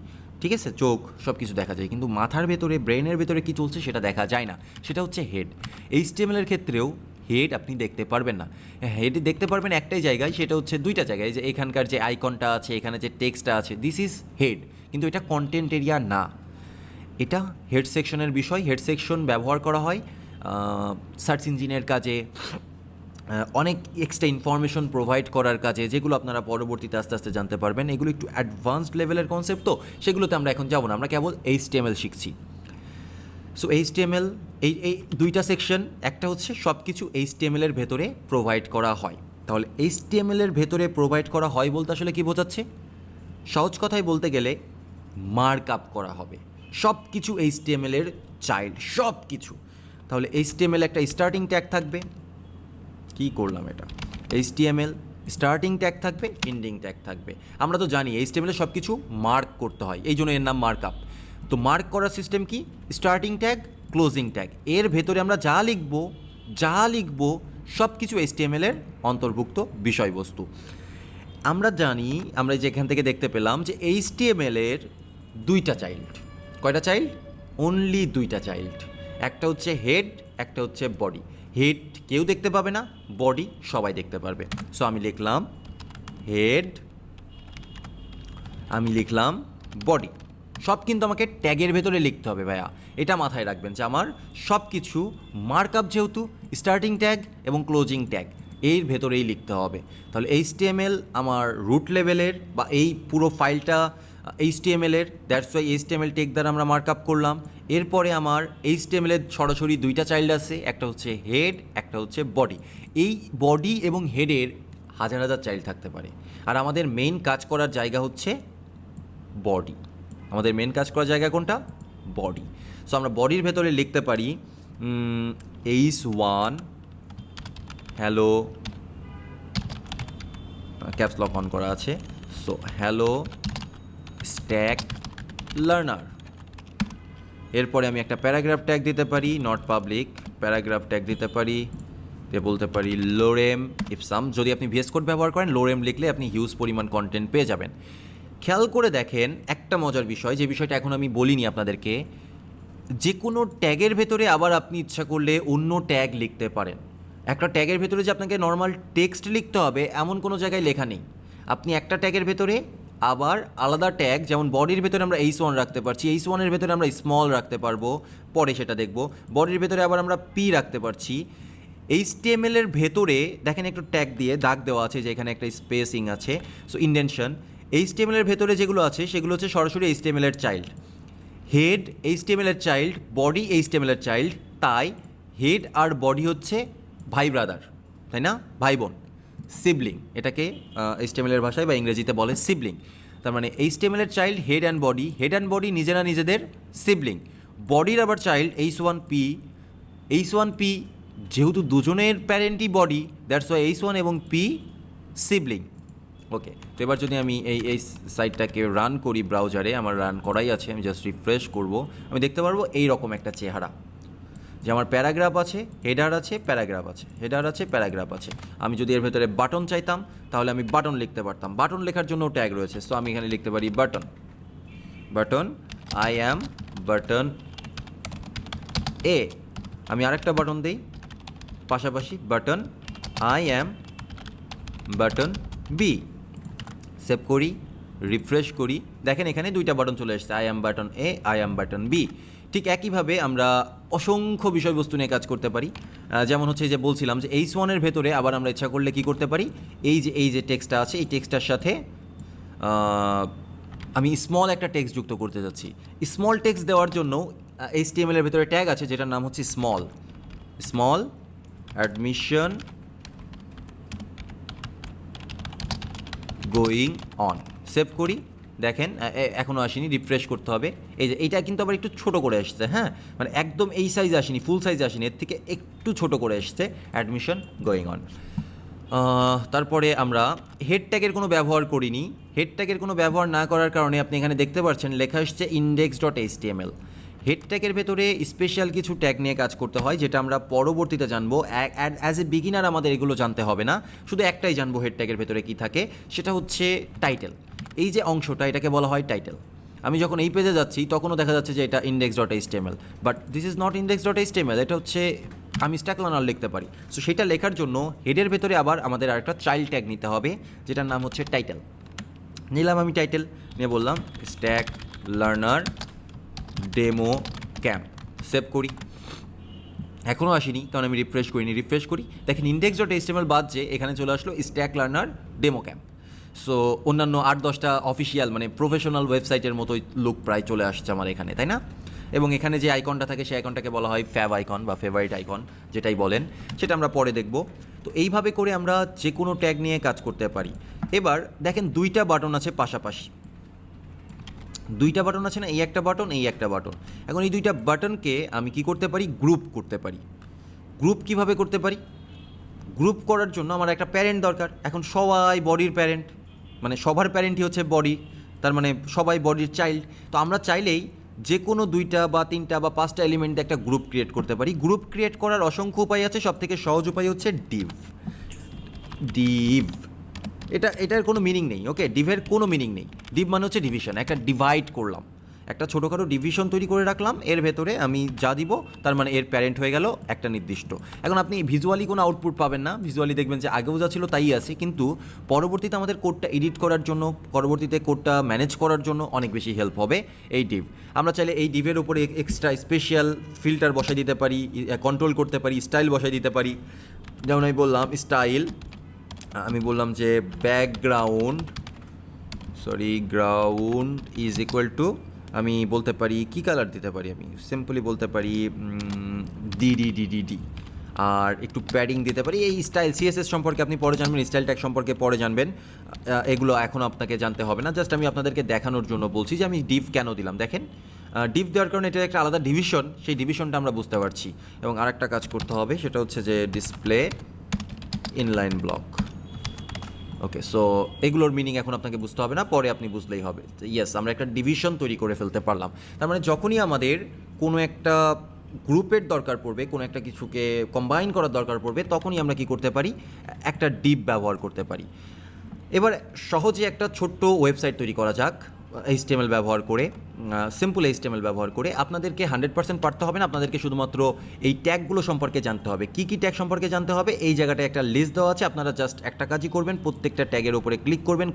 S1: ঠিক আছে, চোখ, সব কিছু দেখা যায়, কিন্তু মাথার ভেতরে, ব্রেনের ভেতরে কী চলছে সেটা দেখা যায় না। সেটা হচ্ছে হেড। এইচটিএমএলের ক্ষেত্রেও হেড আপনি দেখতে পারবেন না। হেড দেখতে পারবেন একটাই জায়গায়, সেটা হচ্ছে দুইটা জায়গায়, যে এখানকার যে আইকনটা আছে, এখানে যে টেক্সটটা আছে, দিস ইজ হেড, কিন্তু এটা কন্টেন্ট এরিয়া না। এটা হেড সেকশনের বিষয়। হেড সেকশন ব্যবহার করা হয় সার্চ ইঞ্জিনের কাজে, অনেক এক্সট্রা ইনফরমেশন প্রোভাইড করার কাজে, যেগুলো আপনারা পরবর্তীতে আস্তে আস্তে জানতে পারবেন। এগুলো একটু অ্যাডভান্সড লেভেলের কনসেপ্ট, তো সেগুলোতে আমরা এখন যাব না, আমরা কেবল এইচটিএমএল শিখছি। সো এইচটিএমএল এই দুইটা সেকশন, একটা হচ্ছে সব কিছু এইচটিএমএলের ভেতরে প্রোভাইড করা হয়। তাহলে এইচটিএমএলের ভেতরে প্রোভাইড করা হয় বলতে আসলে কী বোঝাচ্ছে? সহজ কথায় বলতে গেলে মার্ক আপ করা হবে সব কিছু এইচটিএমএলের চাইল্ড, সব কিছু। তাহলে এইচটিএমএল একটা স্টার্টিং ট্যাগ থাকবে, কী করলাম এটা, এইচটিএমএল স্টার্টিং ট্যাগ থাকবে, এন্ডিং ট্যাগ থাকবে। আমরা তো জানি এইচটিএমএলে সব কিছু মার্ক করতে হয়, এই জন্য এর নাম মার্ক আপ। তো মার্ক করার সিস্টেম কি? Starting tag, closing tag. এর ভেতরে আমরা যা লিখব সব কিছু এইচটিএমএলের অন্তর্ভুক্ত বিষয়বস্তু। আমরা জানি, আমরা যেখান থেকে দেখতে পেলাম যে এইচটিএমএলের দুইটা চাইল্ড। কয়টা চাইল্ড? অনলি দুইটা চাইল্ড। একটা হচ্ছে হেড, একটা হচ্ছে বডি। হেড কেউ দেখতে পাবে না, বডি সবাই দেখতে পারবে। সো আমি লিখলাম হেড, আমি লিখলাম বডি। সব কিন্তু আমাকে ট্যাগের ভেতরে লিখতে হবে ভাইয়া, এটা মাথায় রাখবেন যে আমার সব কিছু মার্কআপ যেহেতু স্টার্টিং ট্যাগ এবং ক্লোজিং ট্যাগ এর ভেতরেই লিখতে হবে। তাহলে এইচটিএমএল আমার রুট লেভেলের বা এই পুরো ফাইলটা এইচটিএমএলের, দ্যাটস ওয়াই এইচটিএমএল টেক দ্বারা আমরা মার্কআপ করলাম। এরপরে আমার এইচটিএমএলের সরাসরি দুইটা চাইল্ড আছে, একটা হচ্ছে হেড, একটা হচ্ছে বডি। এই বডি এবং হেডের হাজার হাজার চাইল্ড থাকতে পারে, আর আমাদের মেইন কাজ করার জায়গা হচ্ছে বডি। আমাদের মেন কাজ করার জায়গা কোনটা? বডি। সো আমরা বডির ভেতরে লিখতে পারি H1 hello, caps lock on করা আছে, সো হ্যালো স্ট্যাক লার্নার। এরপরে আমি একটা প্যারাগ্রাফ ট্যাগ দিতে পারি, নট পাবলিক, প্যারাগ্রাফ ট্যাগ দিতে পারি, বলতে পারি লোরেম ইফসাম। যদি আপনি ভিএস কোড ব্যবহার করেন, লোরেম লিখলে আপনি হিউজ পরিমাণ কন্টেন্ট পেয়ে যাবেন। খেয়াল করে দেখেন একটা মজার বিষয়, যে বিষয়টা এখন আমি বলিনি আপনাদেরকে, যে কোনো ট্যাগের ভেতরে আবার আপনি ইচ্ছা করলে অন্য ট্যাগ লিখতে পারেন। একটা ট্যাগের ভেতরে যে আপনাকে নর্মাল টেক্সট লিখতে হবে এমন কোনো জায়গায় লেখা নেই। আপনি একটা ট্যাগের ভেতরে আবার আলাদা ট্যাগ, যেমন বডির ভেতরে আমরা H1 রাখতে পারছি, H1-এর ভেতরে আমরা স্মল রাখতে পারবো, পরে সেটা দেখব। বডির ভেতরে আবার আমরা পি রাখতে পারছি। এইচটিএমএল-এর ভেতরে দেখেন একটু ট্যাগ দিয়ে দাগ দেওয়া আছে, যে এখানে একটা স্পেসিং আছে, সো ইন্ডেনশন। এইচটিএমএল-এর ভেতরে যেগুলো আছে সেগুলো হচ্ছে সরাসরি এইচটিএমএল-এর চাইল্ড। হেড এইচটিএমএল-এর চাইল্ড, বডি এইচটিএমএল-এর চাইল্ড, তাই হেড আর বডি হচ্ছে ভাই ব্রাদার, তাই না? ভাই বোন, সিবলিং, এটাকে এইচটিএমএল-এর ভাষায় বা ইংরেজিতে বলে সিবলিং। তার মানে এইচটিএমএল-এর চাইল্ড হেড অ্যান্ড বডি নিজেরা নিজেদের সিবলিং। বডির আবার চাইল্ড H1P, H1P যেহেতু দুজনের প্যারেন্টই বডি, দ্যাটস ওয়াই H1 এবং P সিবলিং। ওকে, তো এবার যদি আমি এই সাইটটাকে রান করি ব্রাউজারে, আমার রান করাই আছে, আমি জাস্ট রিফ্রেশ করব, আমি দেখতে পারবো এই রকম একটা চেহারা, যে আমার প্যারাগ্রাফ আছে, হেডার আছে, প্যারাগ্রাফ আছে, হেডার আছে, প্যারাগ্রাফ আছে। আমি যদি এর ভেতরে বাটন চাইতাম তাহলে আমি বাটন লিখতে পারতাম, বাটন লেখার জন্য ট্যাগ রয়েছে। সো আমি এখানে লিখতে পারি button, I am button A. আমি আরেকটা বাটন দিই পাশাপাশি, button I am button B. Save করি, রিফ্রেশ করি, দেখেন এখানে দুইটা বাটন চলে এসেছে, I am button A, I am button B. ঠিক একইভাবে আমরা অসংখ্য বিষয়বস্তু নিয়ে কাজ করতে পারি। যেমন হচ্ছে যে বলছিলাম যে H1-এর ভেতরে আবার আমরা ইচ্ছা করলে কী করতে পারি, এই যে টেক্সটটা আছে, এই টেক্সটটার সাথে আমি স্মল একটা টেক্সট যুক্ত করতে যাচ্ছি। স্মল টেক্সট দেওয়ার জন্য HTML এর ভেতরে ট্যাগ আছে যেটার নাম হচ্ছে small admission going on. Save করি, দেখেন এখনও আসেনি, রিফ্রেশ করতে হবে। এই যে এইটা কিন্তু আবার একটু ছোট করে আসছে, হ্যাঁ, মানে একদম এই সাইজে আসেনি, ফুল সাইজে আসেনি, এর থেকে একটু ছোট করে আসছে অ্যাডমিশন গোয়িং অন। তারপরে আমরা হেড ট্যাগের কোনো ব্যবহার করিনি। হেড ট্যাগের কোনো ব্যবহার না করার কারণে আপনি এখানে দেখতে পাচ্ছেন লেখা আসছে index.html। হেড ট্যাগের ভেতরে স্পেশাল কিছু ট্যাগ নিয়ে কাজ করতে হয়, যেটা আমরা পরবর্তীতে জানবো। অ্যাজ এ বিগিনার আমাদের এগুলো জানতে হবে না, শুধু একটাই জানবো হেড ট্যাগের ভেতরে কী থাকে, সেটা হচ্ছে টাইটেল। এই যে অংশটা, এটাকে বলা হয় টাইটেল। আমি যখন এই পেজে যাচ্ছি তখনও দেখা যাচ্ছে যে এটা index.html, but this is not index.html, এটা হচ্ছে আমি স্ট্যাক লার্নার লিখতে পারি। সো সেটা লেখার জন্য হেডের ভেতরে আবার আমাদের আরেকটা চাইল্ড ট্যাগ নিতে হবে, যেটার নাম হচ্ছে টাইটেল। নিলাম আমি টাইটেল, নিয়ে বললাম stack learner demo camp. Save করি, এখনও আসেনি কারণ আমি রিফ্রেশ করি, দেখেন index.html বাদ যে এখানে চলে আসলো stack learner demo camp. So অন্যান্য 8-10টা অফিসিয়াল মানে প্রফেশনাল ওয়েবসাইটের মতোই লুক প্রায় চলে আসছে আমার এখানে, তাই না? এবং এখানে যে আইকনটা থাকে সেই আইকনটাকে বলা হয় ফ্যাব আইকন বা ফেভারিট আইকন, যেটাই বলেন, সেটা আমরা পরে দেখব। তো এইভাবে করে আমরা যে কোনো ট্যাগ নিয়ে কাজ করতে পারি। এবার দেখেন দুইটা বাটন আছে পাশাপাশি, দুইটা বাটন আছে না, এই একটা বাটন, এই একটা বাটন। এখন এই দুইটা বাটনকে আমি কি করতে পারি, গ্রুপ করতে পারি। গ্রুপ কিভাবে করতে পারি? গ্রুপ করার জন্য আমার একটা প্যারেন্ট দরকার। এখন সবাই বডির প্যারেন্ট, মানে সবার প্যারেন্টই হচ্ছে বডি, তার মানে সবাই বডির চাইল্ড। তো আমরা চাইলেই যে কোনো 2টা বা 3টা বা 5টা এলিমেন্ট দিয়ে একটা গ্রুপ ক্রিয়েট করতে পারি। গ্রুপ ক্রিয়েট করার অসংখ্য উপায় আছে, সব থেকে সহজ উপায় হচ্ছে ডিভ। এটার কোনো মিনিং নেই, ওকে, ডিভের কোনো মিনিং নেই। ডিভ মানে হচ্ছে ডিভিশন, একটা ডিভাইড করলাম, একটা ছোটোখাটো ডিভিশন তৈরি করে রাখলাম, এর ভেতরে আমি যা দিব তার মানে এর প্যারেন্ট হয়ে গেল একটা নির্দিষ্ট। এখন আপনি ভিজুয়ালি কোনো আউটপুট পাবেন না, ভিজুয়ালি দেখবেন যে আগেও যা ছিল তাই আছে, কিন্তু পরবর্তীতে আমাদের কোডটা এডিট করার জন্য, পরবর্তীতে কোডটা ম্যানেজ করার জন্য অনেক বেশি হেল্প হবে এই ডিভ। আমরা চাইলে এই ডিভের উপরে এক্সট্রা স্পেশাল ফিল্টার বসাই দিতে পারি, কন্ট্রোল করতে পারি, স্টাইল বসাই দিতে পারি। যেমন আমি বললাম স্টাইল, আমি বললাম যে গ্রাউন্ড ইজ ইকুয়াল টু, আমি বলতে পারি কি কালার দিতে পারি, আমি সিম্পলি বলতে পারি ডি, আর একটু প্যাডিং দিতে পারি। এই স্টাইল সিএসএস সম্পর্কে আপনি পরে জানবেন, স্টাইল ট্যাগ সম্পর্কে পরে জানবেন, এগুলো এখন আপনাকে জানতে হবে না, জাস্ট আমি আপনাদেরকে দেখানোর জন্য বলছি যে আমি ডিভ কেন দিলাম। দেখেন ডিভ দেওয়ার কারণে এটা একটা আলাদা ডিভিশন, সেই ডিভিশনটা আমরা বুঝতে পারছি। এবং আরেকটা কাজ করতে হবে, সেটা হচ্ছে যে ডিসপ্লে ইনলাইন ব্লক। ওকে, সো এগুলোর মিনিং এখন আপনাকে বুঝতে হবে না, পরে আপনি বুঝলেই হবে। ইয়েস, আমরা একটা ডিভিশন তৈরি করে ফেলতে পারলাম। তার মানে যখনই আমাদের কোনো একটা গ্রুপের দরকার পড়বে, কোনো একটা কিছুকে কম্বাইন করার দরকার পড়বে, তখনই আমরা কি করতে পারি, একটা ডিভ ব্যবহার করতে পারি। এবার সহজে একটা ছোট্ট ওয়েবসাইট তৈরি করা যাক HTML ব্যবহার করে, সিম্পল HTML ব্যবহার করে। আপনাদেরকে 100% পারতে হবে না, আপনাদেরকে শুধুমাত্র এই ট্যাগগুলো সম্পর্কে জানতে হবে। কী কী ট্যাগ সম্পর্কে জানতে হবে, এই জায়গাটায় একটা লিস্ট দেওয়া আছে। আপনারা জাস্ট একটা কাজই করবেন, প্রত্যেকটা ট্যাগের উপরে ক্লিক করবেন,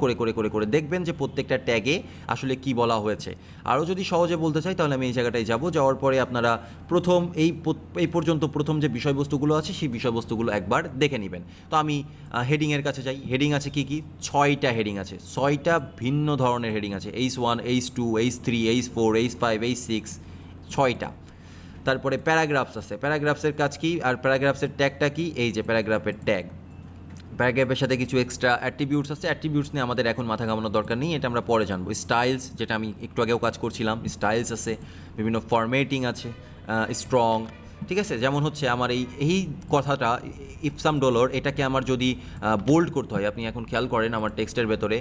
S1: করে দেখবেন যে প্রত্যেকটা ট্যাগে আসলে কি বলা হয়েছে। আরও যদি সহজে বলতে চাই তাহলে আমি এই জায়গাটায় যাব, যাওয়ার পরে আপনারা প্রথম এই পর্যন্ত প্রথম যে বিষয়বস্তুগুলো আছে সেই বিষয়বস্তুগুলো একবার দেখে নেবেন। তো আমি হেডিংয়ের কাছে যাই। হেডিং আছে কি 6টা হেডিং আছে, 6টা ভিন্ন ধরনের হেডিং আছে, H1, H2, H3, H4, H5, H6, 6টা। তারপরে প্যারাগ্রাফস আছে, প্যারাগ্রাফসের কাজ কি, আর প্যারাগ্রাফসের ট্যাগটা কি, এই যে প্যারাগ্রাফের ট্যাগ। প্যারাগ্রাফের সাথে কিছু এক্সট্রা অ্যাট্রিবিউটস আছে, অ্যাট্রিবিউটস নিয়ে আমাদের এখন মাথা ঘামানোর দরকার নেই, এটা আমরা পরে জানবো। স্টাইলস, যেটা আমি একটু আগেও কাজ করছিলাম, স্টাইলস আছে, বিভিন্ন ফরম্যাটিং আছে, স্ট্রং, ঠিক আছে। যেমন হচ্ছে আমার এই কথাটা ইপসাম ডলার, এটাকে আমার যদি বোল্ড করতে হয়, আপনি এখন খেয়াল করেন আমার টেক্সটের ভেতরে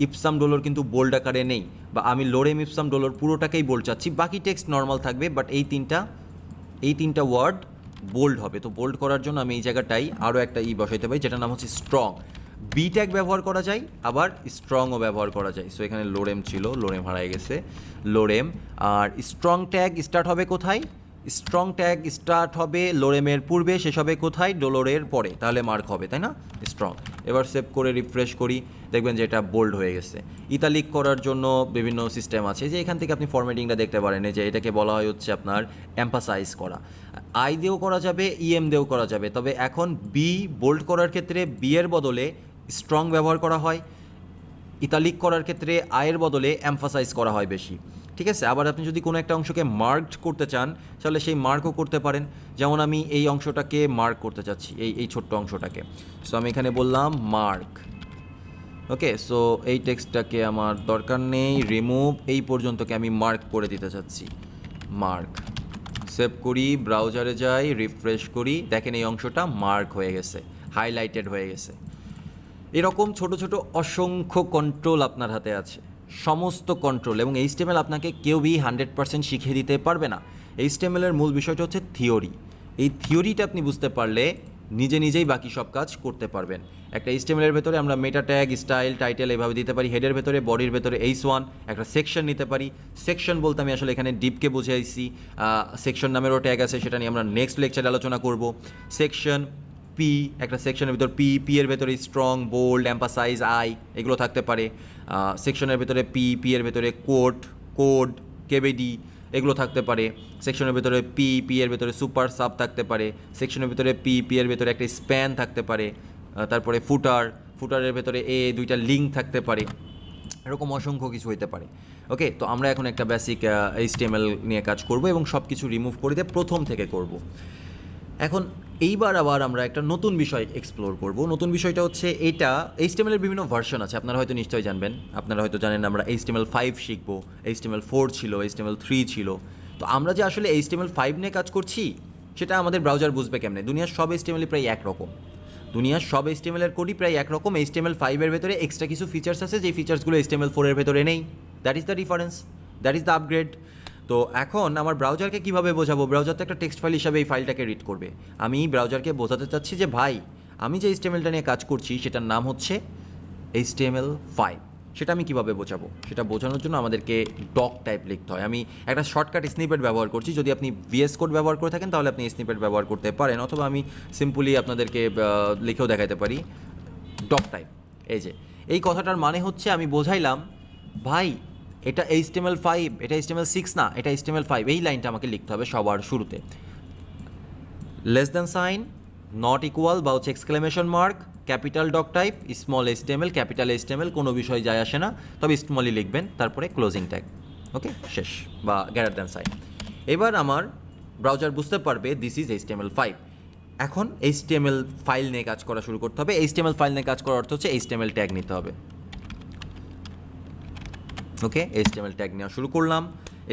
S1: ইপসাম ডলার কিন্তু বোল্ড আকারে নেই, বা আমি লোরেম ইপসাম ডলার পুরোটাকেই বোল্ড চাচ্ছি, বাকি টেক্সট নর্মাল থাকবে, বাট এই তিনটা ওয়ার্ড বোল্ড হবে। তো বোল্ড করার জন্য আমি এই জায়গাটাই আরও একটা বসাইতে পারি, যেটার নাম হচ্ছে স্ট্রং। বি ট্যাগ ব্যবহার করা যায়, আবার স্ট্রংও ব্যবহার করা যায়। সো এখানে লোরেম ছিল, লোরেম হারাই গেছে, লোরেম। আর স্ট্রং ট্যাগ স্টার্ট হবে কোথায়, স্ট্রং ট্যাগ স্টার্ট হবে লোরেমের পূর্বে, শেষ হবে কোথায়, ডোলোরের পরে, তাহলে মার্ক হবে, তাই না, স্ট্রং। এবার সেভ করে রিফ্রেশ করি, দেখবেন যে এটা বোল্ড হয়ে গেছে। ইতালিক করার জন্য বিভিন্ন সিস্টেম আছে, যে এখান থেকে আপনি ফরম্যাটিংটা দেখতে পারেন, যে এটাকে বলা হয় হচ্ছে আপনার এম্পাসাইজ করা। আই দিয়েও করা যাবে, ইএম দিয়েও করা যাবে, তবে এখন বি বোল্ড করার ক্ষেত্রে বি এর বদলে স্ট্রং ব্যবহার করা হয়। ইতালিক করার ক্ষেত্রে আয়ের বদলে এমফাসাইজ করা হয় বেশি, ঠিক আছে। আবার আপনি যদি কোনো একটা অংশকে মার্কড করতে চান তাহলে সেই মার্কও করতে পারেন। যেমন আমি এই অংশটাকে মার্ক করতে চাচ্ছি, এই ছোট্ট অংশটাকে, সো আমি এখানে বললাম মার্ক। ওকে, সো এই টেক্সটটাকে আমার দরকার নেই, রিমুভ, এই পর্যন্তকে আমি মার্ক করে দিতে চাচ্ছি, মার্ক। সেভ করি, ব্রাউজারে যাই, রিফ্রেশ করি, দেখেন এই অংশটা মার্ক হয়ে গেছে, হাইলাইটেড হয়ে গেছে। এরকম ছোট ছোট অসংখ্য কন্ট্রোল আপনার হাতে আছে, সমস্ত কন্ট্রোল। এবং এইচটিএমএল আপনাকে কেউই 100% শিখিয়ে দিতে পারবে না। এইচটিএমএলের মূল বিষয়টা হচ্ছে থিওরি। এই থিওরিটা আপনি বুঝতে পারলে নিজে নিজেই বাকি সব কাজ করতে পারবেন। একটা এইচটিএমএলের ভেতরে আমরা মেটা ট্যাগ, স্টাইল, টাইটেল এভাবে দিতে পারি। হেডের ভেতরে, বডির ভেতরে H1 একটা সেকশন নিতে পারি। সেকশন বলতে আমি আসলে এখানে ডিপকে বুঝাইছি। সেকশন নামেরও ট্যাগ আছে, সেটা নিয়ে আমরা নেক্সট লেকচারে আলোচনা করব। সেকশন পি, একটা সেকশনের ভিতর পি এর ভেতরে স্ট্রং, বোল্ড, এম্পাসাইজ, আই এগুলো থাকতে পারে। সেকশনের ভেতরে পি এর ভেতরে কোড, কেবিডি এগুলো থাকতে পারে। সেকশনের ভেতরে পি এর ভেতরে সুপার সাব থাকতে পারে। সেকশনের ভেতরে পি এর ভেতরে একটা স্প্যান থাকতে পারে। তারপরে ফুটারের ভেতরে দুইটা লিঙ্ক থাকতে পারে। এরকম অসংখ্য কিছু হতে পারে। ওকে, তো আমরা এখন একটা বেসিক এইচটিএমএল নিয়ে কাজ করব এবং সব কিছু রিমুভ করে দিয়ে প্রথম থেকে করব। এখন এইবার আবার আমরা একটা নতুন বিষয় এক্সপ্লোর করব। নতুন বিষয়টা হচ্ছে এটা, এইচটিএমএল এর বিভিন্ন ভার্সন আছে, আপনারা হয়তো নিশ্চয়ই জানবেন। আপনারা হয়তো জানেন আমরা HTML5 শিখব, HTML4 ছিল, HTML3 ছিল। তো আমরা যে আসলে HTML5 নিয়ে কাজ করছি সেটা আমাদের ব্রাউজার বুঝবে কেমনে? দুনিয়ার সব HTML প্রায় একরকম, দুনিয়ার সব HTML এর কোডই প্রায় একরকম। HTML5 এর ভেতরে এক্সট্রা কিছু ফিচার্স আছে, যে ফিচার্সগুলো HTML4 এর ভেতরে নেই। That is the difference, that is the upgrade. তো এখন আমার ব্রাউজারকে কীভাবে বোঝাবো? ব্রাউজার তো একটা টেক্সট ফাইল হিসাবে এই ফাইলটাকে রিড করবে। আমি ব্রাউজারকে বোঝাতে চাচ্ছি যে ভাই, আমি যে HTMLটা নিয়ে কাজ করছি সেটার নাম হচ্ছে HTML5। সেটা আমি কীভাবে বোঝাবো? সেটা বোঝানোর জন্য আমাদেরকে ডক টাইপ লিখতে হয়। আমি একটা শর্টকাট স্নিপেট ব্যবহার করছি। যদি আপনি VS কোড ব্যবহার করে থাকেন তাহলে আপনি স্নিপেট ব্যবহার করতে পারেন, অথবা আমি সিম্পলি আপনাদেরকে লিখেও দেখাতে পারি ডক টাইপ। এই যে এই কথাটার মানে হচ্ছে আমি বোঝাইলাম ভাই এটা HTML5, এটা HTML6 না, এটা HTML5। এই লাইনটা আমাকে লিখতে হবে সবার শুরুতে। Less than sign, not equal বা হচ্ছে exclamation mark, capital doctype, small HTML, capital HTML, কোনো বিষয় যায় আসে না, তবে স্মলই লিখবেন, তারপরে ক্লোজিং ট্যাগ। ওকে, শেষ, বা গ্রেটার দ্যান সাইন। এবার আমার ব্রাউজার বুঝতে পারবে দিস ইজ HTML5। এখন HTML ফাইল নিয়ে কাজ করা শুরু করতে হবে। HTML ফাইল নিয়ে কাজ করার অর্থ হচ্ছে HTML ট্যাগ নিতে হবে। ওকে, HTML ট্যাগ নেওয়া শুরু করলাম।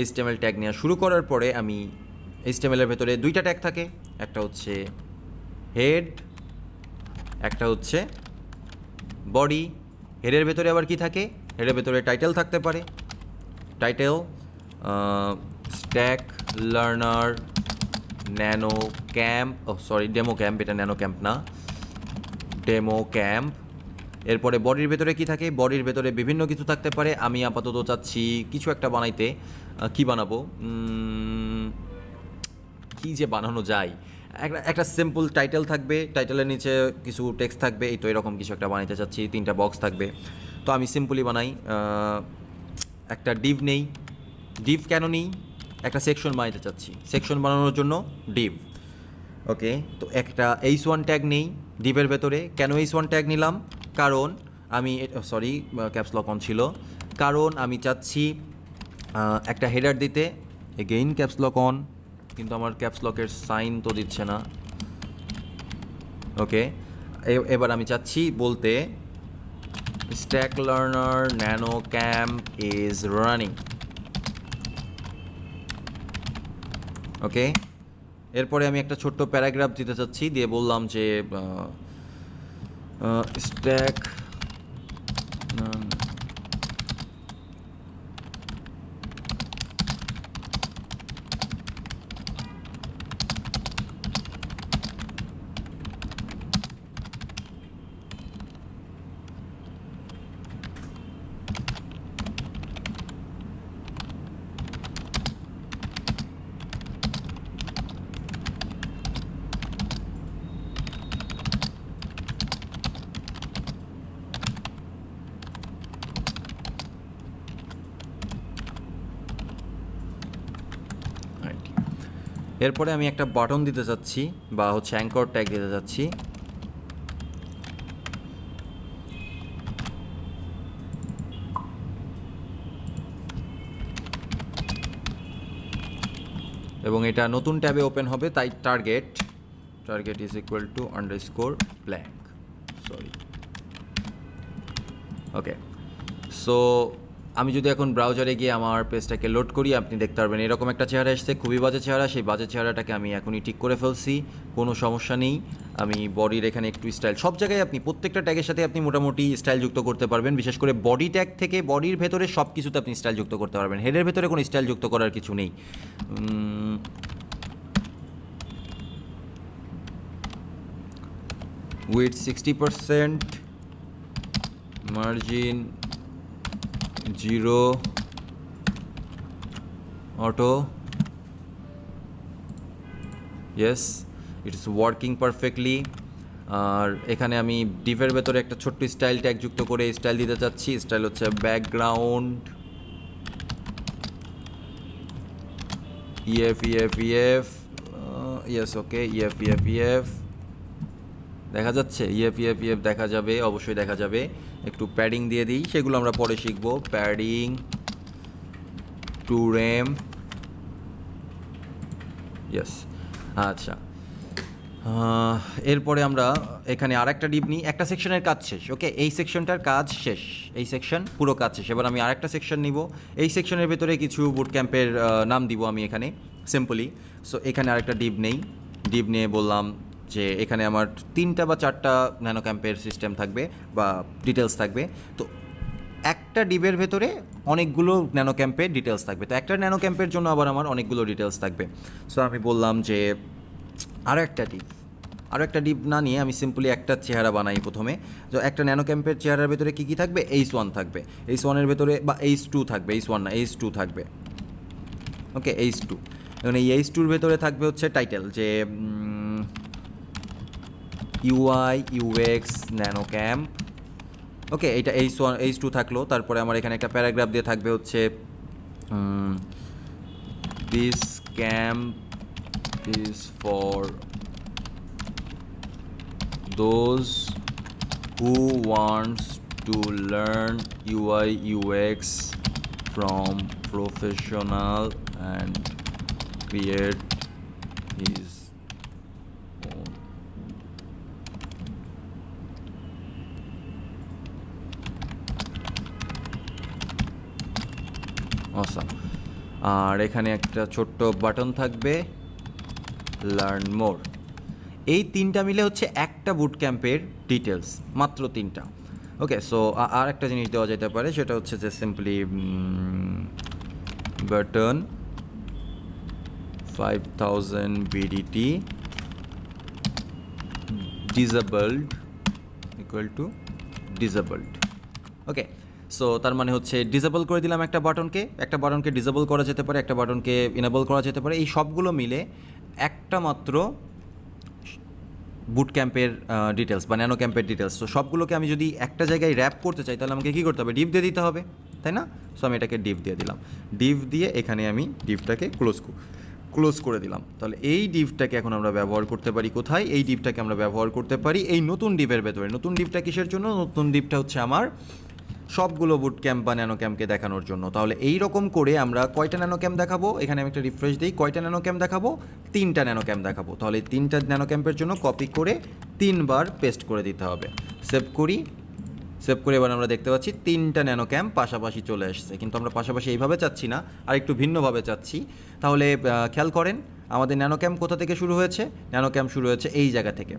S1: HTML ট্যাগ নেওয়া শুরু করার পরে আমি HTML এর ভেতরে দুইটা ট্যাগ থাকে, একটা হচ্ছে হেড, একটা হচ্ছে বডি। হেডের ভেতরে আবার কি থাকে? হেডের ভেতরে টাইটেল থাকতে পারে, title, stack learner, nano camp, demo camp, এটা ন্যানো ক্যাম্প না, ডেমো ক্যাম্প। এরপরে বডির ভেতরে কি থাকে? বডির ভেতরে বিভিন্ন কিছু থাকতে পারে। আমি আপাতত চাচ্ছি কিছু একটা বানাইতে। কি বানাবো? কি যে বানানো যায়? একটা সিম্পল টাইটেল থাকবে, টাইটেলের নিচে কিছু টেক্সট থাকবে, এই তো এরকম কিছু একটা বানাইতে চাচ্ছি। 3টা বক্স থাকবে। তো আমি সিম্পলি বানাই, একটা ডিভ নেই। ডিভ কেন নিই? একটা সেকশন বানাইতে চাচ্ছি, সেকশন বানানোর জন্য ডিভ। ওকে, তো একটা H1 ট্যাগ নেই ডিভের ভেতরে। কেন H1 ট্যাগ নিলাম? কারণ আমি ক্যাপস লক অন ছিল, কারণ আমি চাচ্ছি একটা হেডার দিতে। এগেইন ক্যাপস লক অন, কিন্তু আমার ক্যাপস লকের সাইন তো দিচ্ছে না। ওকে, এবার আমি চাচ্ছি বলতে stack learner nano camp is running. Okay, এরপরে আমি একটা ছোট্ট প্যারাগ্রাফ দিতে চাচ্ছি, দিয়ে বললাম যে স্ট্যাক এরপরে আমি একটা বাটন দিতে চাচ্ছি, বা হচ্ছে অ্যাঙ্কর ট্যাগ দিতে চাচ্ছি। এবং এটা নতুন ট্যাবে ওপেন হবে, তাই target is equal two underscore blank, sorry. Okay, so আমি যদি এখন ব্রাউজারে গিয়ে আমার পেজটাকে লোড করি, আপনি দেখতে পারবেন এরকম একটা চেহারা এসছে, খুবই বাজে চেহারা। সেই বাজে চেহারাটাকে আমি এখনই ঠিক করে ফেলছি, কোনো সমস্যা নেই। আমি বডির এখানে একটু স্টাইল, সব জায়গায় আপনি প্রত্যেকটা ট্যাগের সাথে আপনি মোটামুটি স্টাইল যুক্ত করতে পারবেন, বিশেষ করে বডি ট্যাগ থেকে বডির ভেতরে সব কিছুতে আপনি স্টাইল যুক্ত করতে পারবেন। হেডের ভেতরে কোনো স্টাইল যুক্ত করার কিছু নেই। With 60%, margin 0, auto, yes, it's working perfectly. আর এখানে আমি ডিভের ভেতরে একটা ছোট্ট স্টাইল ট্যাগ যুক্ত করে স্টাইল দিতে চাচ্ছি। স্টাইল হচ্ছে ব্যাকগ্রাউন্ড, ইএফ, ইয়েস, ওকে, ইএফ দেখা যাচ্ছে, ইএফ দেখা যাবে, অবশ্যই দেখা যাবে। একটু প্যাডিং দিয়ে দিই, সেগুলো আমরা পরে শিখব। Padding 2 RAM, yes. আচ্ছা, এরপরে আমরা এখানে আরেকটা ডিপ নিই। একটা সেকশনের কাজ শেষ, ওকে, এই সেকশনটার কাজ শেষ, এই সেকশন পুরো কাজ শেষ। এবার আমি আরেকটা সেকশন নিব। এই সেকশনের ভেতরে কিছু বুট ক্যাম্পের নাম দিব আমি এখানে সিম্পলি। সো এখানে আরেকটা ডিপ নেই, ডিপ নিয়ে বললাম যে এখানে আমার 3টা বা 4টা ন্যানো ক্যাম্পের সিস্টেম থাকবে বা ডিটেলস থাকবে। তো একটা ডিবের ভেতরে অনেকগুলো ন্যানো ক্যাম্পের ডিটেলস থাকবে, তো একটা ন্যানো ক্যাম্পের জন্য আবার আমার অনেকগুলো ডিটেলস থাকবে। সো আমি বললাম যে আরও একটা ডিপ না নিয়ে আমি সিম্পলি একটা চেহারা বানাই প্রথমে। তো একটা ন্যানো ক্যাম্পের চেহারার ভেতরে কী কী থাকবে? H1 থাকবে, H1-এর ভেতরে, বা H2 থাকবে, H1 না H2 থাকবে, ওকে, H2। এবং এই H2-র ভেতরে থাকবে হচ্ছে টাইটেল, যে UI UX ন্যানো ক্যাম্প, ওকে, এইটা H2 থাকলো। তারপরে আমার এখানে একটা প্যারাগ্রাফ দিয়ে থাকবে হচ্ছে this camp is for those who wants to learn UI UX from professional and create his own awesome। আর এখানে একটা ছোট্ট বাটন থাকবে, লার্ন মোর। এই 3টা মিলে হচ্ছে একটা বুট ক্যাম্পের ডিটেলস, মাত্র 3টা। ওকে, সো আর একটা জিনিস দেওয়া যেতে পারে, সেটা হচ্ছে যে simply button 5000 BDT disabled equal to disabled. Okay, so তার মানে হচ্ছে ডিসেবল করে দিলাম একটা বাটনকে ডিসেবল করা যেতে পারে, একটা বাটনকে ইনেবল করা যেতে পারে। এই সবগুলো মিলে একটা মাত্র বুট ক্যাম্পের ডিটেলস বা ন্যানো ক্যাম্পের ডিটেলস। তো সবগুলোকে আমি যদি একটা জায়গায় র্যাপ করতে চাই, তাহলে আমাকে কী করতে হবে? ডিভ দিয়ে দিতে হবে, তাই না? সো আমি এটাকে ডিভ দিয়ে দিলাম, ডিভ দিয়ে এখানে আমি ডিভটাকে ক্লোজ করে দিলাম। তাহলে এই ডিভটাকে এখন আমরা ব্যবহার করতে পারি কোথায়? এই ডিভটাকে আমরা ব্যবহার করতে পারি এই নতুন ডিভের ভেতরে। নতুন ডিভটা কিসের জন্য? নতুন ডিভটা হচ্ছে আমার সবগুলো বুট ক্যাম্প বা ন্যানো ক্যাম্পকে দেখানোর জন্য। তাহলে এই রকম করে আমরা কয়টা ন্যানো ক্যাম্প দেখাবো? এখানে আমি একটা রিফ্রেশ দিই, কয়টা ন্যানো ক্যাম্প দেখাবো? 3টা ন্যানো ক্যাম্প দেখাবো। তাহলে 3টা ন্যানো ক্যাম্পের জন্য কপি করে 3বার পেস্ট করে দিতে হবে। সেভ করে এবার আমরা দেখতে পাচ্ছি 3টা ন্যানো ক্যাম্প পাশাপাশি চলে আসছে। কিন্তু আমরা পাশাপাশি এইভাবে চাচ্ছি না, আর একটু ভিন্নভাবে চাচ্ছি। তাহলে খেয়াল করেন আমাদের ন্যানো ক্যাম্প কোথা থেকে শুরু হয়েছে? ন্যানো ক্যাম্প শুরু হয়েছে এই জায়গা থেকে।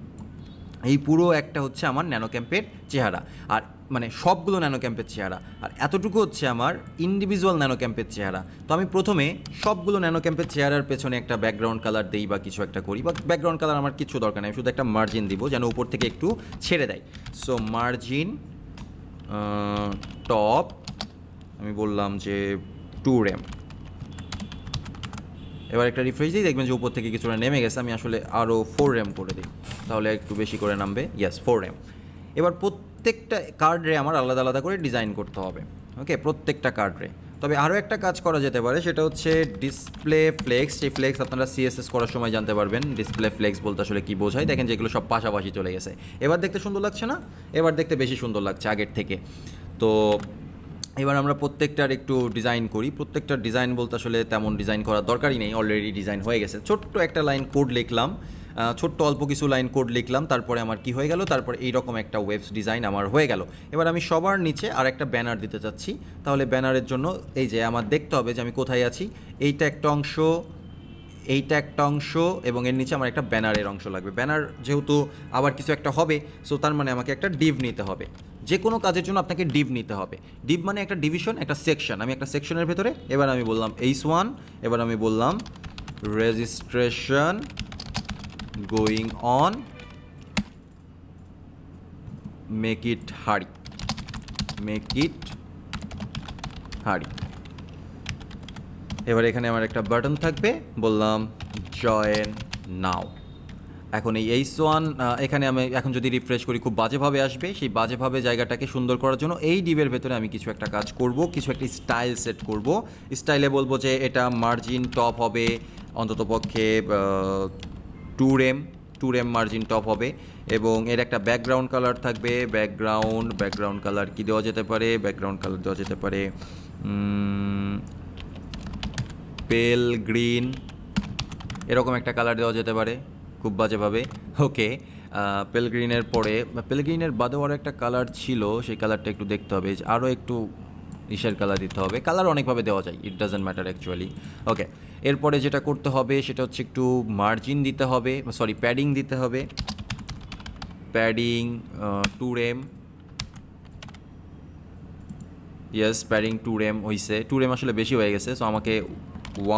S1: এই পুরো একটা হচ্ছে আমার ন্যানো ক্যাম্পের চেহারা, আর মানে সবগুলো ন্যানো ক্যাম্পের চেহারা, আর এতটুকু হচ্ছে আমার ইন্ডিভিজুয়াল ন্যানো ক্যাম্পের চেহারা। তো আমি প্রথমে সবগুলো ন্যানো ক্যাম্পের চেহারার পেছনে একটা ব্যাকগ্রাউন্ড কালার দিই বা কিছু একটা করি, বা ব্যাকগ্রাউন্ড কালার আমার কিছু দরকার নেই, শুধু একটা মার্জিন দিব যেন উপর থেকে একটু ছেড়ে দেয়। সো মার্জিন টপ আমি বললাম যে 2 RAM। এবার একটা রিফ্রেশ দিই, দেখবেন যে উপর থেকে কিছুটা নেমে গেছে। আমি আসলে আরও 4 RAM করে দিই, তাহলে একটু বেশি করে নামবে। Yes, 4 RAM। এবার প্রত্যেকটা কার্ডরে আমার আলাদা আলাদা করে ডিজাইন করতে হবে, ওকে, প্রত্যেকটা কার্ডরে। তবে আরও একটা কাজ করা যেতে পারে, সেটা হচ্ছে ডিসপ্লে ফ্লেক্স। সেই ফ্লেক্স আপনারা CSS করার সময় জানতে পারবেন। ডিসপ্লে ফ্লেক্স বলতে আসলে কী বোঝায়? দেখেন যেগুলো সব পাশাপাশি চলে গেছে। এবার দেখতে সুন্দর লাগছে না? এবার দেখতে বেশি সুন্দর লাগছে আগের থেকে। তো এবার আমরা প্রত্যেকটার একটু ডিজাইন করি। প্রত্যেকটার ডিজাইন বলতে আসলে তেমন ডিজাইন করার দরকারই নেই, অলরেডি ডিজাইন হয়ে গেছে। ছোট্ট একটা লাইন কোড লিখলাম, ছোট্ট অল্প কিছু লাইন কোড লিখলাম, তারপরে আমার কি হয়ে গেল, তারপর এইরকম একটা ওয়েবস ডিজাইন আমার হয়ে গেল। এবার আমি সবার নিচে আর একটা ব্যানার দিতে চাচ্ছি। তাহলে ব্যানারের জন্য এই যে আমার দেখতে হবে যে আমি কোথায় আছি। এইটা একটা অংশ, এইটা একটা অংশ, এবং এর নিচে আমার একটা ব্যানারের অংশ লাগবে। ব্যানার যেহেতু আবার কিছু একটা হবে, সো তার মানে আমাকে একটা ডিভ নিতে হবে। যে কোনো কাজের জন্য আপনাকে ডিভ নিতে হবে। ডিভ মানে একটা ডিভিশন, একটা সেকশন। আমি একটা সেকশনের ভেতরে, এবার আমি বললাম H1, এবার আমি বললাম registration going on, make it হারি, মেক ইট হারি। এবার এখানে আমার একটা বাটন থাকবে, বললাম জয়েন নাও। এখন এই H1 এখানে আমি এখন যদি রিফ্রেশ করি খুব বাজেভাবে আসবে। সেই বাজেভাবে জায়গাটাকে সুন্দর করার জন্য এই ডিভের ভেতরে আমি কিছু একটা কাজ করব, কিছু একটা স্টাইল সেট করব। স্টাইলে বলবো যে এটা মার্জিন টপ হবে অন্ততপক্ষে 2 rem মার্জিন টপ হবে, এবং এর একটা ব্যাকগ্রাউন্ড কালার থাকবে। ব্যাকগ্রাউন্ড কালার কি দেওয়া যেতে পারে? ব্যাকগ্রাউন্ড কালার দেওয়া যেতে পারে পেল গ্রিন, এরকম একটা কালার দেওয়া যেতে পারে খুব বাজেভাবে। ওকে, পেল গ্রিনের পরে, পেল গ্রিনের বাদেও আরও একটা কালার ছিল, সেই কালারটা একটু দেখতে হবে, আরও একটু ইসের কালার দিতে হবে। কালার অনেকভাবে দেওয়া যায়, ইট ডাজন্ট ম্যাটার অ্যাকচুয়ালি। ওকে, এরপরে যেটা করতে হবে সেটা হচ্ছে একটু মার্জিন দিতে হবে, সরি প্যাডিং দিতে হবে। Padding 2 rem, yes padding 2 rem হয়েছে। 2 rem আসলে বেশি হয়ে গেছে, সো আমাকে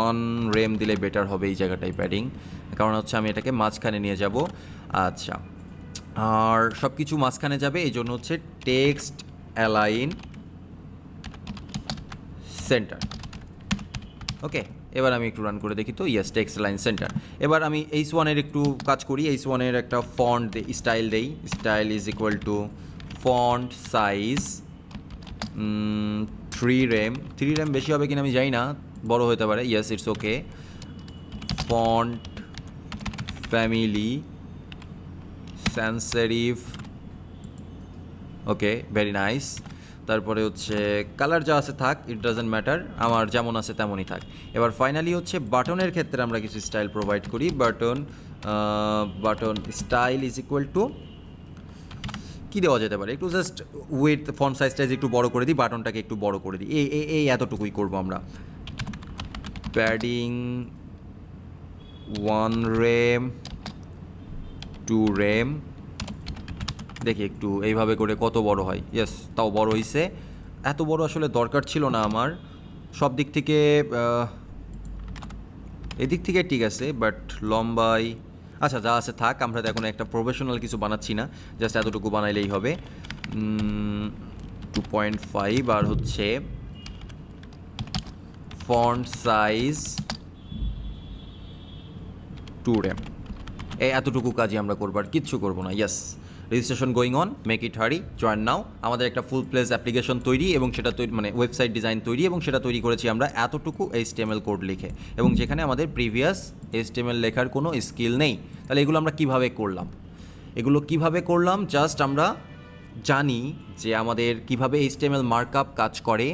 S1: 1 rem দিলে বেটার হবে এই জায়গাটায় প্যাডিং, কারণ হচ্ছে আমি এটাকে মাঝখানে নিয়ে যাব। আচ্ছা, আর সব কিছু মাঝখানে যাবে, এই জন্য হচ্ছে টেক্সট অ্যালাইন সেন্টার। ওকে, এবার আমি একটু রান করে দেখি তো। Yes, text align centre. এবার আমি H1 এর একটু কাজ করি। H1 এর একটা ফন্ট স্টাইল দেই। Style is equal two font size 3 rem। 3 rem বেশি হবে কিনা আমি জানি না, বড় হতে পারে। Yes, it's okay. Font family sans serif, okay, very nice. তারপরে হচ্ছে কালার যা আছে থাক, ইট ডাজন্ট ম্যাটার, আমার যেমন আছে তেমনই থাক। এবার ফাইনালি হচ্ছে বাটনের ক্ষেত্রে আমরা কিছু স্টাইল প্রোভাইড করি। Button style is equal to কী দেওয়া যেতে পারে? একটু জাস্ট উইথ ফন্ট সাইজটা একটু বড় করে দিই, বাটনটাকে একটু বড় করে দিই। এই এতটুকুই করবো আমরা। প্যাডিং 1 rem 2 rem, দেখি একটু এইভাবে করে কত বড় হয়। ইয়েস, তাও বড় হয়েছে। এত বড় আসলে দরকার ছিল না আমার, সব দিক থেকে এদিক থেকে ঠিক আছে, বাট লম্বাই আচ্ছা যা আছে থাক। আমরা তো এখন একটা প্রফেশনাল কিছু বানাচ্ছি না, জাস্ট এতটুকু বানাইলেই হবে। 2.5 আর হচ্ছে ফন্ট সাইজ 2 rem। এই এতটুকু কাজই আমরা করবো, আর কিচ্ছু করবো না। Yes, registration going on, make it হারি, জয়েন নাও। আমাদের একটা ফুল প্লেস অ্যাপ্লিকেশন তৈরি, এবং সেটা মানে ওয়েবসাইট ডিজাইন তৈরি, এবং সেটা তৈরি করেছি আমরা এতটুকু HTML কোড লিখে, এবং যেখানে আমাদের প্রিভিয়াস HTML লেখার কোনো স্কিল নেই। তাহলে এগুলো আমরা কিভাবে করলাম? জাস্ট আমরা জানি যে আমাদের কিভাবে HTML মার্কআপ কাজ করে,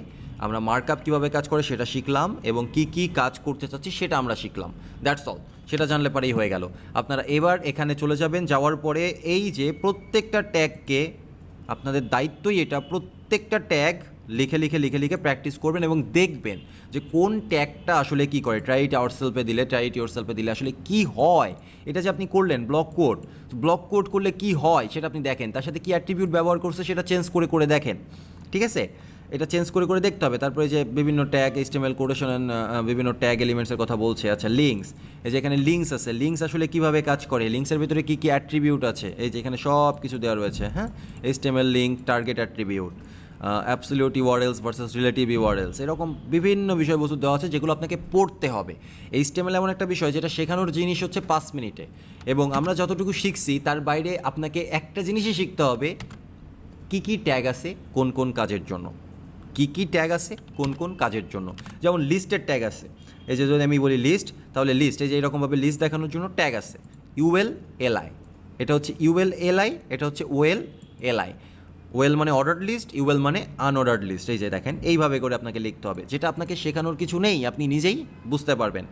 S1: আমরা মার্কআপ কীভাবে কাজ করে সেটা শিখলাম, এবং কি কাজ করতে চাচ্ছি সেটা আমরা শিখলাম। That's all. সেটা জানলে পারেই হয়ে গেল। আপনারা এবার এখানে চলে যাবেন, যাওয়ার পরে এই যে প্রত্যেকটা ট্যাগকে, আপনাদের দায়িত্বই এটা, প্রত্যেকটা ট্যাগ লিখে প্র্যাকটিস করবেন, এবং দেখবেন যে কোন ট্যাগটা আসলে কী করে। ট্রাই ইট ইয়োরসেলফে দিলে আসলে কি হয়। এটা যে আপনি করলেন ব্লক কোড করলে কি হয় সেটা আপনি দেখেন, তার সাথে কি অ্যাট্রিবিউট ব্যবহার করছে সেটা চেঞ্জ করে দেখেন। ঠিক আছে, এটা চেঞ্জ করে দেখতে হবে। তারপরে যে বিভিন্ন ট্যাগ HTML কোটেশন, বিভিন্ন ট্যাগ এলিমেন্টসের কথা বলছে। আচ্ছা, লিঙ্কস, এই যে এখানে লিঙ্কস আছে, লিঙ্কস আসলে কীভাবে কাজ করে, লিঙ্কসের ভিতরে কী অ্যাট্রিবিউট আছে, এই যে এখানে সব কিছু দেওয়া রয়েছে। হ্যাঁ, HTML link, target attribute, absolute URLs versus relative URLs, এরকম বিভিন্ন বিষয়বস্তু দেওয়া আছে যেগুলো আপনাকে পড়তে হবে। HTML এমন একটা বিষয় যেটা শেখানোর জিনিস হচ্ছে 5 মিনিটে, এবং আমরা যতটুকু শিখছি তার বাইরে আপনাকে একটা জিনিসই শিখতে হবে, কি ট্যাগ আছে কোন কাজের জন্য, কি ট্যাগ আছে কোন কাজের জন্য। যেমন লিস্টের ট্যাগ আছে, এই যে যদি আমি বলি লিস্ট, তাহলে লিস্ট এই যে এরকমভাবে লিস্ট দেখানোর জন্য ট্যাগ আছে ULLI, এটা হচ্ছে ULLI, এটা হচ্ছে OLLI। ওয়েল মানে অর্ডার্ড লিস্ট, ইউএল মানে আনঅর্ডার্ড লিস্ট। এই যে দেখেন এইভাবে করে আপনাকে লিখতে হবে, যেটা আপনাকে শেখানোর কিছু নেই, আপনি নিজেই বুঝতে পারবেন।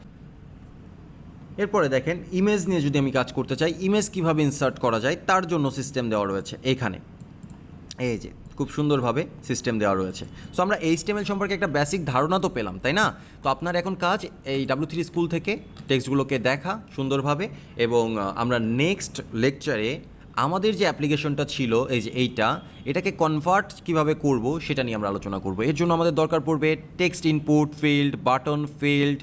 S1: এরপরে দেখেন ইমেজ নিয়ে যদি আমি কাজ করতে চাই, ইমেজ কিভাবে ইনসার্ট করা যায় তার জন্য সিস্টেম দেওয়া রয়েছে এখানে। এই যে খুব সুন্দরভাবে সিস্টেম দেওয়া রয়েছে। সো আমরা HTML সম্পর্কে একটা বেসিক ধারণা তো পেলাম, তাই না? তো আপনার এখন কাজ এই W3 স্কুল থেকে টেক্সটগুলোকে দেখা সুন্দরভাবে, এবং আমরা নেক্সট লেকচারে আমাদের যে অ্যাপ্লিকেশনটা ছিল এই যে এটাকে কনভার্ট কিভাবে করব সেটা নিয়ে আমরা আলোচনা করব। এর জন্য আমাদের দরকার পড়বে text input field, button field,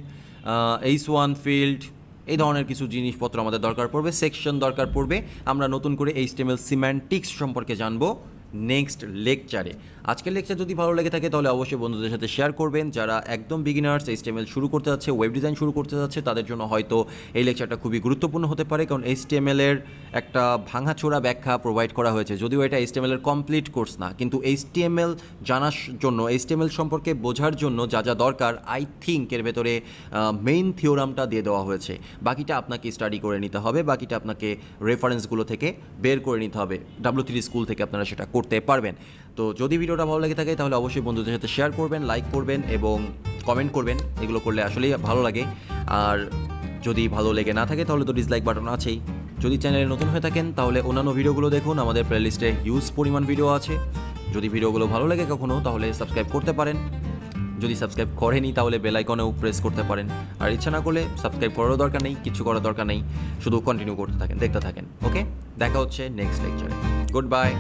S1: H1 field, এই ধরনের কিছু জিনিসপত্র আমাদের দরকার পড়বে, সেকশন দরকার পড়বে। আমরা নতুন করে HTML সিম্যান্টিক্স সম্পর্কে জানবো নেক্সট লেকচারে। আজকের লেকচার যদি ভালো লেগে থাকে তাহলে অবশ্যই বন্ধুদের সাথে শেয়ার করবেন। যারা একদম বিগিনার্স, HTML শুরু করতে যাচ্ছে, ওয়েব ডিজাইন শুরু করতে যাচ্ছে, তাদের জন্য হয়তো এই লেকচারটা খুবই গুরুত্বপূর্ণ হতে পারে, কারণ HTML এর একটা ভাঙাচোরা ব্যাখ্যা প্রোভাইড করা হয়েছে। যদিও এটা HTML এর কমপ্লিট কোর্স না, কিন্তু HTML জানার জন্য, HTML সম্পর্কে বোঝার জন্য যা যা দরকার, আই থিঙ্ক এর ভেতরে মেইন থিওরামটা দিয়ে দেওয়া হয়েছে। বাকিটা আপনাকে স্টাডি করে নিতে হবে, বাকিটা আপনাকে রেফারেন্সগুলো থেকে বের করে নিতে হবে। W3 স্কুল থেকে আপনারা সেটা করতে পারবেন। তো যদি ভিডিওটা ভালো লেগে থাকে তাহলে অবশ্যই বন্ধুদের সাথে শেয়ার করবেন, লাইক করবেন এবং কমেন্ট করবেন। এগুলো করলে আসলেই ভালো লাগে। আর যদি ভালো লেগে না থাকে তাহলে তো ডিসলাইক বাটন আছেই। যদি চ্যানেলে নতুন হয়ে থাকেন তাহলে অন্যান্য ভিডিওগুলো দেখুন, আমাদের প্লেলিস্টে হিউজ পরিমাণ ভিডিও আছে। যদি ভিডিওগুলো ভালো লাগে কখনো তাহলে সাবস্ক্রাইব করতে পারেন। যদি সাবস্ক্রাইব করেনি তাহলে বেল আইকনেও প্রেস করতে পারেন। আর ইচ্ছা না করলে সাবস্ক্রাইব করারও দরকার নেই, কিছু করার দরকার নেই, শুধু কন্টিনিউ করতে থাকেন, দেখতে থাকেন। ওকে, দেখা হচ্ছে নেক্সট লেকচারে। Good bye.